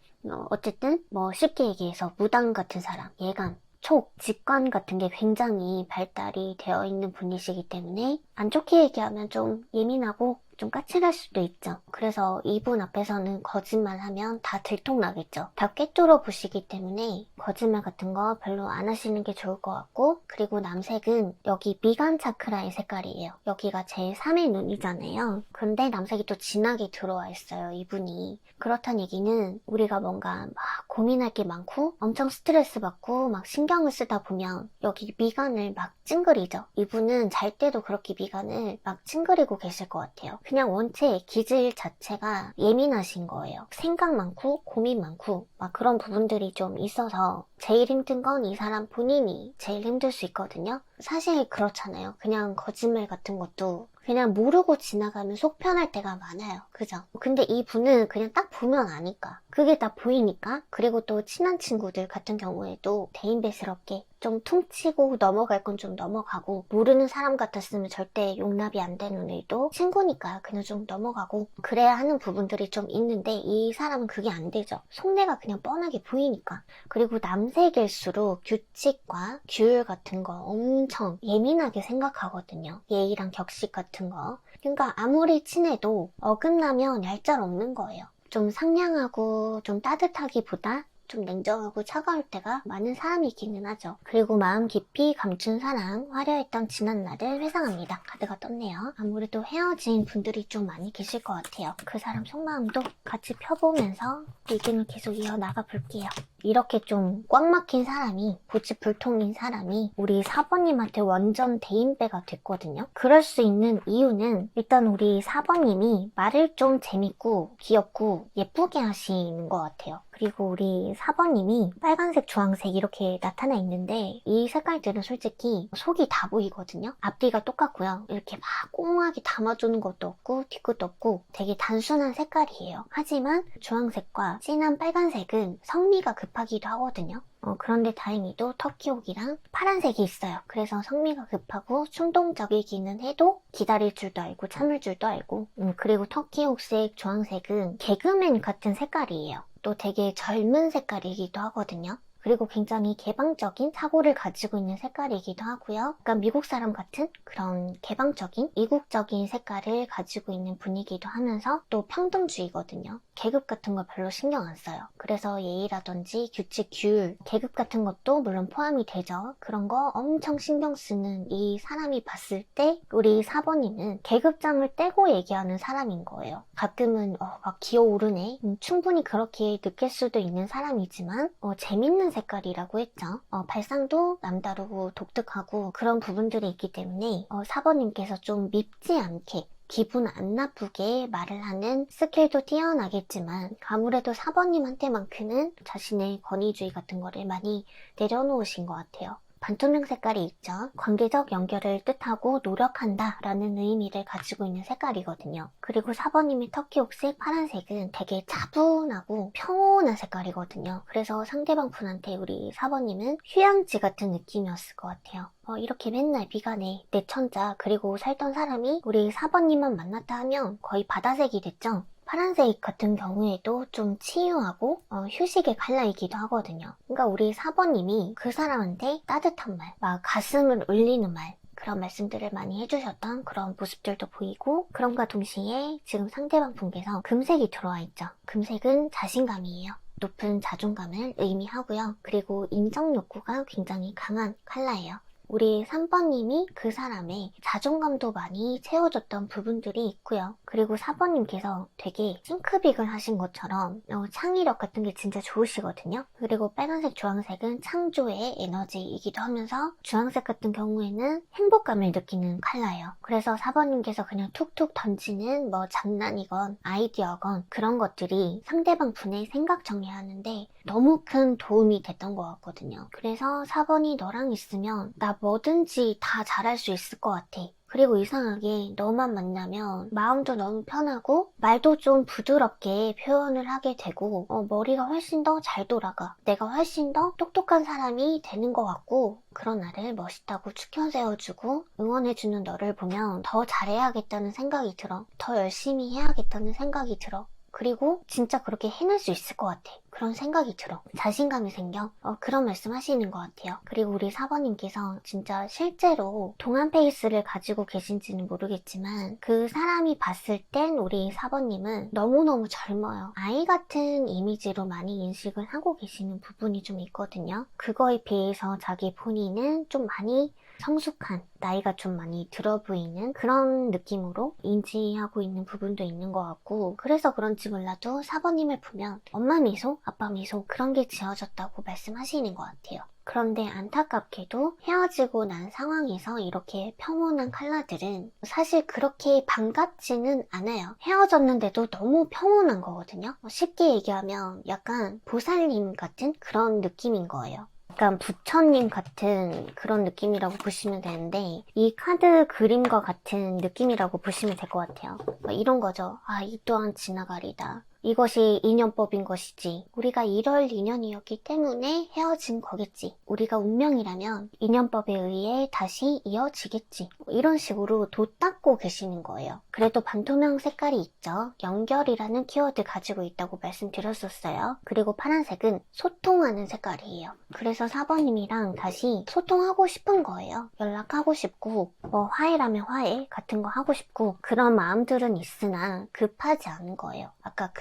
어쨌든 뭐 쉽게 얘기해서 무당 같은 사람, 예감, 촉, 직관 같은 게 굉장히 발달이 되어 있는 분이시기 때문에 안 좋게 얘기하면 좀 예민하고 좀 까칠할 수도 있죠. 그래서 이분 앞에서는 거짓말하면 다 들통나겠죠. 다 꿰뚫어 보시기 때문에 거짓말 같은 거 별로 안 하시는 게 좋을 것 같고, 그리고 남색은 여기 미간 차크라의 색깔이에요. 여기가 제 3의 눈이잖아요. 근데 남색이 또 진하게 들어와 있어요, 이분이. 그렇다는 얘기는 우리가 뭔가 막 고민할 게 많고 엄청 스트레스 받고 막 신경을 쓰다 보면 여기 미간을 막 찡그리죠. 이분은 잘 때도 그렇게 미간을 막 찡그리고 계실 것 같아요. 그냥 원체 기질 자체가 예민하신 거예요. 생각 많고 고민 많고 막 그런 부분들이 좀 있어서 제일 힘든 건 이 사람 본인이 제일 힘들 수 있거든요. 사실 그렇잖아요. 그냥 거짓말 같은 것도 그냥 모르고 지나가면 속 편할 때가 많아요. 그죠? 근데 이분은 그냥 딱 보면 아니까. 그게 다 보이니까. 그리고 또 친한 친구들 같은 경우에도 대인배스럽게 좀 퉁치고 넘어갈 건 좀 넘어가고, 모르는 사람 같았으면 절대 용납이 안 되는 일도 친구니까 그냥 좀 넘어가고 그래야 하는 부분들이 좀 있는데, 이 사람은 그게 안 되죠. 속내가 그냥 뻔하게 보이니까. 그리고 남색일수록 규칙과 규율 같은 거 엄청 예민하게 생각하거든요. 예의랑 격식 같은 거. 그러니까 아무리 친해도 어긋나면 얄짤없는 거예요. 좀 상냥하고 좀 따뜻하기보다 좀 냉정하고 차가울 때가 많은 사람이기는 하죠. 그리고 마음 깊이 감춘 사랑, 화려했던 지난 날을 회상합니다. 카드가 떴네요. 아무래도 헤어진 분들이 좀 많이 계실 것 같아요. 그 사람 속마음도 같이 펴보면서 리딩을 계속 이어나가 볼게요. 이렇게 좀 꽉 막힌 사람이, 고집불통인 사람이 우리 4번님한테 완전 대인배가 됐거든요. 그럴 수 있는 이유는 일단 우리 4번님이 말을 좀 재밌고 귀엽고 예쁘게 하시는 것 같아요. 그리고 우리 4번님이 빨간색, 주황색 이렇게 나타나 있는데, 이 색깔들은 솔직히 속이 다 보이거든요. 앞뒤가 똑같고요. 이렇게 막 꽁하게 담아주는 것도 없고 뒤끝도 없고 되게 단순한 색깔이에요. 하지만 주황색과 진한 빨간색은 성미가 급하기도 하거든요. 그런데 다행히도 터키옥이랑 파란색이 있어요. 그래서 성미가 급하고 충동적이기는 해도 기다릴 줄도 알고 참을 줄도 알고, 그리고 터키옥색, 주황색은 개그맨 같은 색깔이에요. 또 되게 젊은 색깔이기도 하거든요. 그리고 굉장히 개방적인 사고를 가지고 있는 색깔이기도 하고요. 약간 미국 사람 같은 그런 개방적인 이국적인 색깔을 가지고 있는 분이기도 하면서 또 평등주의거든요. 계급 같은 거 별로 신경 안 써요. 그래서 예의라든지 규칙, 규율, 계급 같은 것도 물론 포함이 되죠. 그런 거 엄청 신경 쓰는 이 사람이 봤을 때 우리 4번님은 계급장을 떼고 얘기하는 사람인 거예요. 가끔은 막 기어오르네. 충분히 그렇게 느낄 수도 있는 사람이지만 재밌는 색깔이라고 했죠. 발상도 남다르고 독특하고 그런 부분들이 있기 때문에 4번님께서 좀 밉지 않게 기분 안 나쁘게 말을 하는 스킬도 뛰어나겠지만, 아무래도 4번님한테만큼은 자신의 권위주의 같은 거를 많이 내려놓으신 것 같아요. 반투명 색깔이 있죠. 관계적 연결을 뜻하고 노력한다 라는 의미를 가지고 있는 색깔이거든요. 그리고 4번님의 터키옥색 파란색은 되게 차분하고 평온한 색깔이거든요. 그래서 상대방 분한테 우리 4번님은 휴양지 같은 느낌이었을 것 같아요. 이렇게 맨날 미간에 내천자 그리고 살던 사람이 우리 4번님만 만났다 하면 거의 바다색이 됐죠. 파란색 같은 경우에도 좀 치유하고 휴식의 컬러이기도 하거든요. 그러니까 우리 4번님이 그 사람한테 따뜻한 말, 막 가슴을 울리는 말, 그런 말씀들을 많이 해주셨던 그런 모습들도 보이고, 그럼과 동시에 지금 상대방 분께서 금색이 들어와 있죠. 금색은 자신감이에요. 높은 자존감을 의미하고요. 그리고 인정 욕구가 굉장히 강한 컬러예요. 우리 3번님이 그 사람의 자존감도 많이 채워줬던 부분들이 있고요. 그리고 4번님께서 되게 싱크빅을 하신 것처럼 창의력 같은 게 진짜 좋으시거든요. 그리고 빨간색, 주황색은 창조의 에너지이기도 하면서, 주황색 같은 경우에는 행복감을 느끼는 컬러예요. 그래서 4번님께서 그냥 툭툭 던지는 뭐 장난이건 아이디어건 그런 것들이 상대방 분의 생각 정리하는데 너무 큰 도움이 됐던 것 같거든요. 그래서 4번이 너랑 있으면 나 뭐든지 다 잘할 수 있을 것 같아. 그리고 이상하게 너만 만나면 마음도 너무 편하고 말도 좀 부드럽게 표현을 하게 되고 머리가 훨씬 더 잘 돌아가. 내가 훨씬 더 똑똑한 사람이 되는 것 같고 그런 나를 멋있다고 추켜 세워주고 응원해주는 너를 보면 더 잘해야겠다는 생각이 들어. 더 열심히 해야겠다는 생각이 들어. 그리고 진짜 그렇게 해낼 수 있을 것 같아. 그런 생각이 들어. 자신감이 생겨. 그런 말씀 하시는 것 같아요. 그리고 우리 사번님께서 진짜 실제로 동안 페이스를 가지고 계신지는 모르겠지만 그 사람이 봤을 땐 우리 사번님은 너무너무 젊어요. 아이 같은 이미지로 많이 인식을 하고 계시는 부분이 좀 있거든요. 그거에 비해서 자기 본인은 좀 많이 성숙한, 나이가 좀 많이 들어 보이는 그런 느낌으로 인지하고 있는 부분도 있는 것 같고 그래서 그런지 몰라도 사번님을 보면 엄마 미소, 아빠 미소 그런 게 지어졌다고 말씀하시는 것 같아요. 그런데 안타깝게도 헤어지고 난 상황에서 이렇게 평온한 컬러들은 사실 그렇게 반갑지는 않아요. 헤어졌는데도 너무 평온한 거거든요. 쉽게 얘기하면 약간 보살님 같은 그런 느낌인 거예요. 약간 부처님 같은 그런 느낌이라고 보시면 되는데 이 카드 그림과 같은 느낌이라고 보시면 될 것 같아요. 이런 거죠. 이 또한 지나가리다. 이것이 인연법인 것이지. 우리가 이럴 인연이었기 때문에 헤어진 거겠지. 우리가 운명이라면 인연법에 의해 다시 이어지겠지. 이런 식으로 돛닦고 계시는 거예요. 그래도 반투명 색깔이 있죠. 연결이라는 키워드 가지고 있다고 말씀드렸었어요. 그리고 파란색은 소통하는 색깔이에요. 그래서 4번님이랑 다시 소통하고 싶은 거예요. 연락하고 싶고 화해라면 화해 같은 거 하고 싶고 그런 마음들은 있으나 급하지 않은 거예요. 아까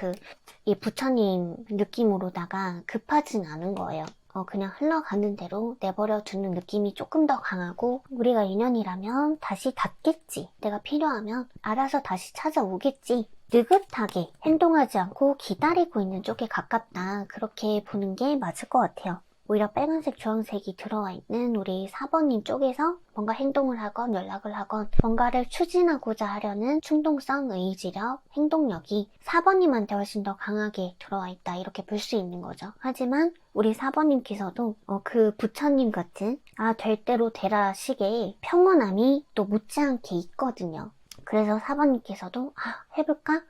이 부처님 느낌으로다가 급하진 않은 거예요. 그냥 흘러가는 대로 내버려 두는 느낌이 조금 더 강하고 우리가 인연이라면 다시 닿겠지. 내가 필요하면 알아서 다시 찾아오겠지. 느긋하게 행동하지 않고 기다리고 있는 쪽에 가깝다. 그렇게 보는 게 맞을 것 같아요. 오히려 빨간색, 주황색이 들어와 있는 우리 4번님 쪽에서 뭔가 행동을 하건 연락을 하건 뭔가를 추진하고자 하려는 충동성, 의지력, 행동력이 4번님한테 훨씬 더 강하게 들어와 있다 이렇게 볼 수 있는 거죠. 하지만 우리 4번님께서도 그 부처님 같은 될 대로 되라 식의 평온함이 또 못지않게 있거든요. 그래서 4번님께서도 해볼까?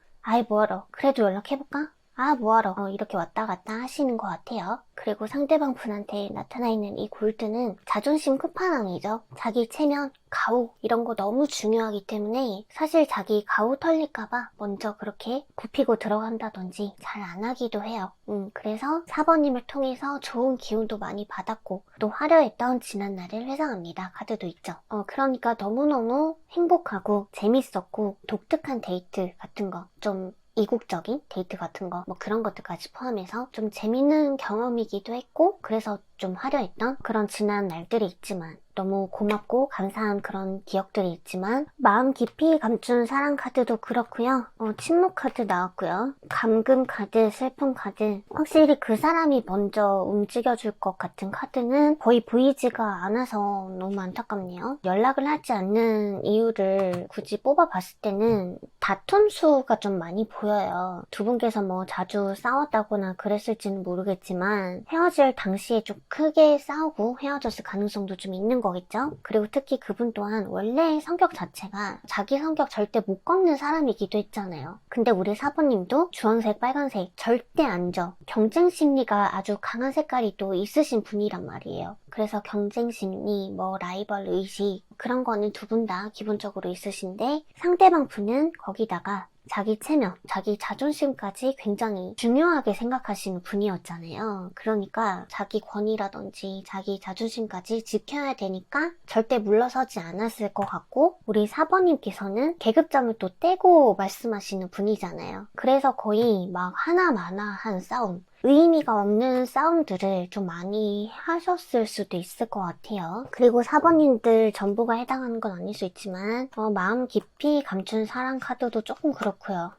뭐하러? 그래도 연락해볼까? 뭐하러? 이렇게 왔다 갔다 하시는 것 같아요. 그리고 상대방 분한테 나타나 있는 이 골드는 자존심 끝판왕이죠. 자기 체면, 가오 이런 거 너무 중요하기 때문에 사실 자기 가오 털릴까봐 먼저 그렇게 굽히고 들어간다든지 잘 안 하기도 해요. 그래서 4번님을 통해서 좋은 기운도 많이 받았고 또 화려했던 지난 날을 회상합니다. 카드도 있죠. 그러니까 너무너무 행복하고 재밌었고 독특한 데이트 같은 거 좀 이국적인 데이트 같은 거 그런 것들까지 포함해서 좀 재밌는 경험이기도 했고 그래서 좀 화려했던 그런 지난 날들이 있지만 너무 고맙고 감사한 그런 기억들이 있지만 마음 깊이 감춘 사랑 카드도 그렇고요. 침묵 카드 나왔고요. 감금 카드, 슬픔 카드 확실히 그 사람이 먼저 움직여줄 것 같은 카드는 거의 보이지가 않아서 너무 안타깝네요. 연락을 하지 않는 이유를 굳이 뽑아봤을 때는 다툼 수가 좀 많이 보여요. 두 분께서 자주 싸웠다거나 그랬을지는 모르겠지만 헤어질 당시에 좀 크게 싸우고 헤어졌을 가능성도 좀 있는 거겠죠? 그리고 특히 그분 또한 원래 성격 자체가 자기 성격 절대 못 꺾는 사람이기도 했잖아요. 근데 우리 4번님도 주황색, 빨간색 절대 안 져. 경쟁 심리가 아주 강한 색깔이 또 있으신 분이란 말이에요. 그래서 경쟁 심리, 라이벌 의식 그런 거는 두 분 다 기본적으로 있으신데 상대방 분은 거기다가 자기 체면, 자기 자존심까지 굉장히 중요하게 생각하시는 분이었잖아요. 그러니까 자기 권위라든지 자기 자존심까지 지켜야 되니까 절대 물러서지 않았을 것 같고 우리 4번님께서는 계급점을 또 떼고 말씀하시는 분이잖아요. 그래서 거의 하나마나한 싸움, 의미가 없는 싸움들을 좀 많이 하셨을 수도 있을 것 같아요. 그리고 4번님들 전부가 해당하는 건 아닐 수 있지만 마음 깊이 감춘 사랑 카드도 조금 그렇고요.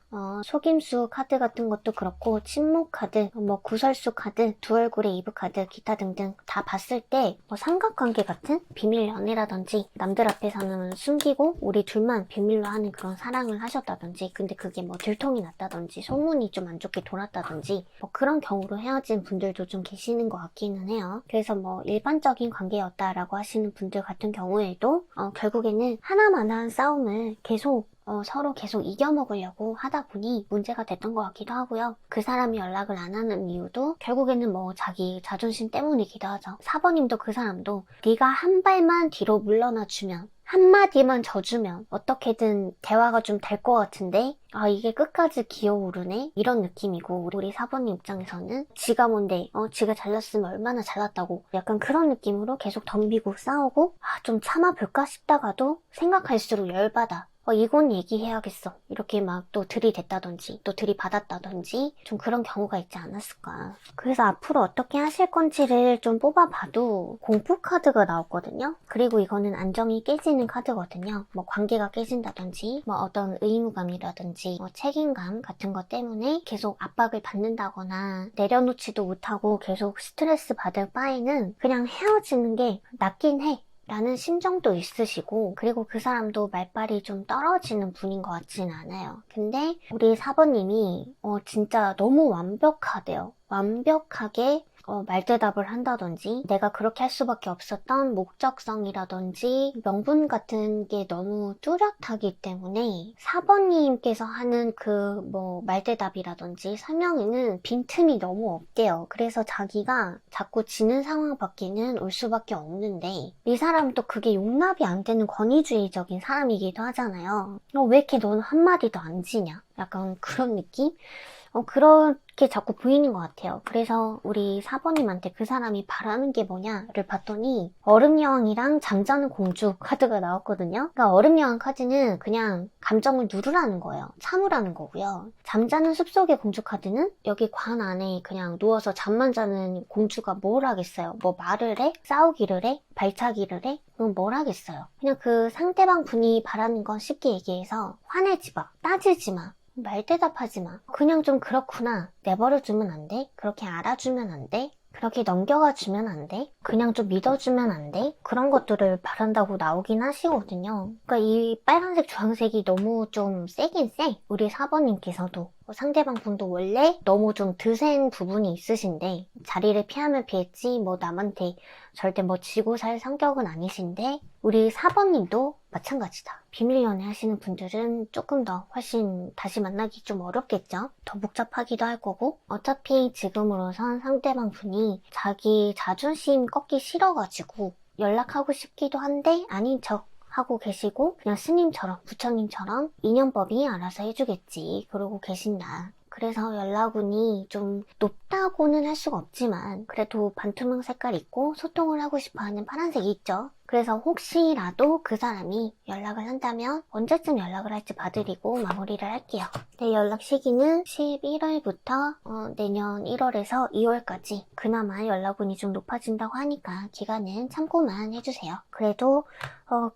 속임수 카드 같은 것도 그렇고 침묵 카드, 뭐 구설수 카드, 두 얼굴의 이브 카드, 기타 등등 다 봤을 때 삼각관계 같은 비밀 연애라든지 남들 앞에서는 숨기고 우리 둘만 비밀로 하는 그런 사랑을 하셨다든지 근데 그게 뭐 들통이 났다든지 소문이 좀 안 좋게 돌았다든지 뭐 그런 경우로 헤어진 분들도 좀 계시는 것 같기는 해요. 그래서 뭐 일반적인 관계였다라고 하시는 분들 같은 경우에도 결국에는 하나만한 싸움을 계속 서로 계속 이겨먹으려고 하다 보니 문제가 됐던 것 같기도 하고요. 그 사람이 연락을 안 하는 이유도 결국에는 뭐 자기 자존심 때문이기도 하죠. 사번님도 그 사람도 네가 한 발만 뒤로 물러나주면 한마디만 져주면 어떻게든 대화가 좀 될 것 같은데 이게 끝까지 기어오르네? 이런 느낌이고 우리 사번님 입장에서는 지가 뭔데 지가 잘났으면 얼마나 잘났다고 약간 그런 느낌으로 계속 덤비고 싸우고 좀 참아볼까 싶다가도 생각할수록 열받아. 이건 얘기해야겠어. 이렇게 막 또 들이댔다든지 또 들이받았다든지 좀 그런 경우가 있지 않았을까. 그래서 앞으로 어떻게 하실 건지를 좀 뽑아봐도 공포 카드가 나왔거든요. 그리고 이거는 안정이 깨지는 카드거든요. 뭐 관계가 깨진다든지 뭐 어떤 의무감이라든지 뭐 책임감 같은 것 때문에 계속 압박을 받는다거나 내려놓지도 못하고 계속 스트레스 받을 바에는 그냥 헤어지는 게 낫긴 해. 라는 심정도 있으시고 그리고 그 사람도 말빨이 좀 떨어지는 분인 것 같진 않아요. 근데 우리 사번님이 진짜 너무 완벽하대요. 완벽하게 말대답을 한다든지 내가 그렇게 할 수밖에 없었던 목적성이라든지 명분 같은 게 너무 뚜렷하기 때문에 4번님께서 하는 그 뭐 말대답이라든지 설명에는 빈틈이 너무 없대요. 그래서 자기가 자꾸 지는 상황밖에는 올 수밖에 없는데 이 사람도 그게 용납이 안 되는 권위주의적인 사람이기도 하잖아요. 왜 이렇게 너는 한마디도 안 지냐? 약간 그런 느낌? 그렇게 자꾸 보이는 것 같아요. 그래서 우리 사번님한테 그 사람이 바라는 게 뭐냐를 봤더니 얼음여왕이랑 잠자는 공주 카드가 나왔거든요. 그러니까 얼음여왕 카드는 그냥 감정을 누르라는 거예요. 참으라는 거고요. 잠자는 숲속의 공주 카드는 여기 관 안에 그냥 누워서 잠만 자는 공주가 뭘 하겠어요. 뭐 말을 해? 싸우기를 해? 발차기를 해? 그건 뭘 하겠어요. 그냥 그 상대방 분이 바라는 건 쉽게 얘기해서 화내지 마, 따지지 마. 말대답하지 마. 그냥 좀 그렇구나. 내버려두면 안 돼? 그렇게 알아주면 안 돼? 그렇게 넘겨가 주면 안 돼? 그냥 좀 믿어주면 안 돼? 그런 것들을 바란다고 나오긴 하시거든요. 그러니까 이 빨간색, 주황색이 너무 좀 세긴 세. 우리 사번님께서도. 상대방 분도 원래 너무 좀 드센 부분이 있으신데 자리를 피하면 피했지 뭐 남한테 절대 뭐 지고 살 성격은 아니신데 우리 사번님도 마찬가지다. 비밀 연애 하시는 분들은 조금 더 훨씬 다시 만나기 좀 어렵겠죠? 더 복잡하기도 할 거고 어차피 지금으로선 상대방 분이 자기 자존심 꺾기 싫어가지고 연락하고 싶기도 한데 아닌 척 하고 계시고 그냥 스님처럼 부처님처럼 인연법이 알아서 해주겠지 그러고 계신다. 그래서 연락운이 좀 높다고는 할 수가 없지만 그래도 반투명 색깔 있고 소통을 하고 싶어하는 파란색이 있죠. 그래서 혹시라도 그 사람이 연락을 한다면 언제쯤 연락을 할지 봐드리고 마무리를 할게요. 네, 연락 시기는 11월부터 내년 1월에서 2월까지 그나마 연락운이 좀 높아진다고 하니까 기간은 참고만 해주세요. 그래도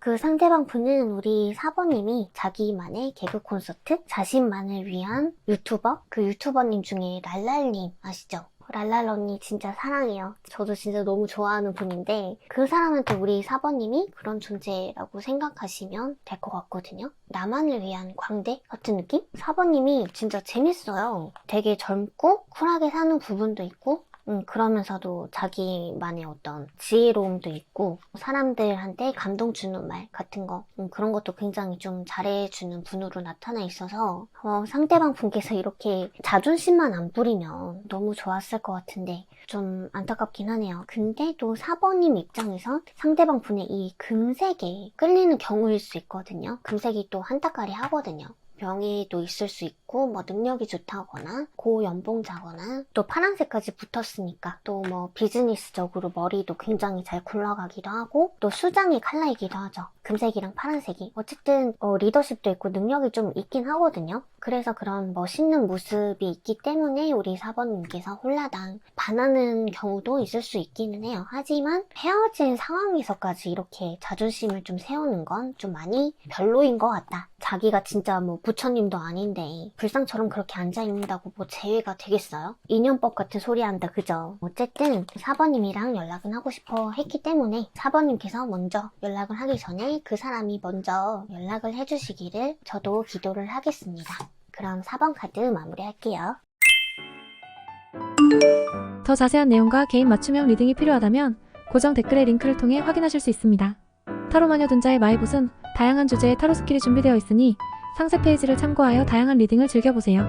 그 상대방 분은 우리 사번님이 자기만의 개그 콘서트, 자신만을 위한 유튜버, 그 유튜버님 중에 랄랄님 아시죠? 랄랄 언니 진짜 사랑해요. 저도 진짜 너무 좋아하는 분인데 그 사람한테 우리 사번님이 그런 존재라고 생각하시면 될 것 같거든요. 나만을 위한 광대 같은 느낌? 사번님이 진짜 재밌어요. 되게 젊고 쿨하게 사는 부분도 있고 그러면서도 자기만의 어떤 지혜로움도 있고 사람들한테 감동 주는 말 같은 거 그런 것도 굉장히 좀 잘해주는 분으로 나타나 있어서 상대방 분께서 이렇게 자존심만 안 부리면 너무 좋았을 것 같은데 좀 안타깝긴 하네요. 근데 또 4번님 입장에서 상대방 분의 이 금색에 끌리는 경우일 수 있거든요. 금색이 또 한따까리 하거든요. 명예도 있을 수 있고 뭐 능력이 좋다거나 고연봉자거나 또 파란색까지 붙었으니까 또 뭐 비즈니스적으로 머리도 굉장히 잘 굴러가기도 하고 또 수장의 컬러이기도 하죠. 금색이랑 파란색이. 어쨌든 리더십도 있고 능력이 좀 있긴 하거든요. 그래서 그런 멋있는 모습이 있기 때문에 우리 4번님께서 홀라당 반하는 경우도 있을 수 있기는 해요. 하지만 헤어진 상황에서까지 이렇게 자존심을 좀 세우는 건 좀 많이 별로인 것 같다. 자기가 진짜 뭐 부처님도 아닌데 불상처럼 그렇게 앉아있는다고 뭐 제외가 되겠어요? 인연법 같은 소리 한다, 그죠? 어쨌든 4번님이랑 연락은 하고 싶어 했기 때문에 4번님께서 먼저 연락을 하기 전에 그 사람이 먼저 연락을 해주시기를 저도 기도를 하겠습니다. 그럼 4번 카드 마무리할게요. 더 자세한 내용과 개인 맞춤형 리딩이 필요하다면 고정 댓글의 링크를 통해 확인하실 수 있습니다. 타로마녀 둔자의 마이봇은 다양한 주제의 타로 스킬이 준비되어 있으니 상세 페이지를 참고하여 다양한 리딩을 즐겨보세요.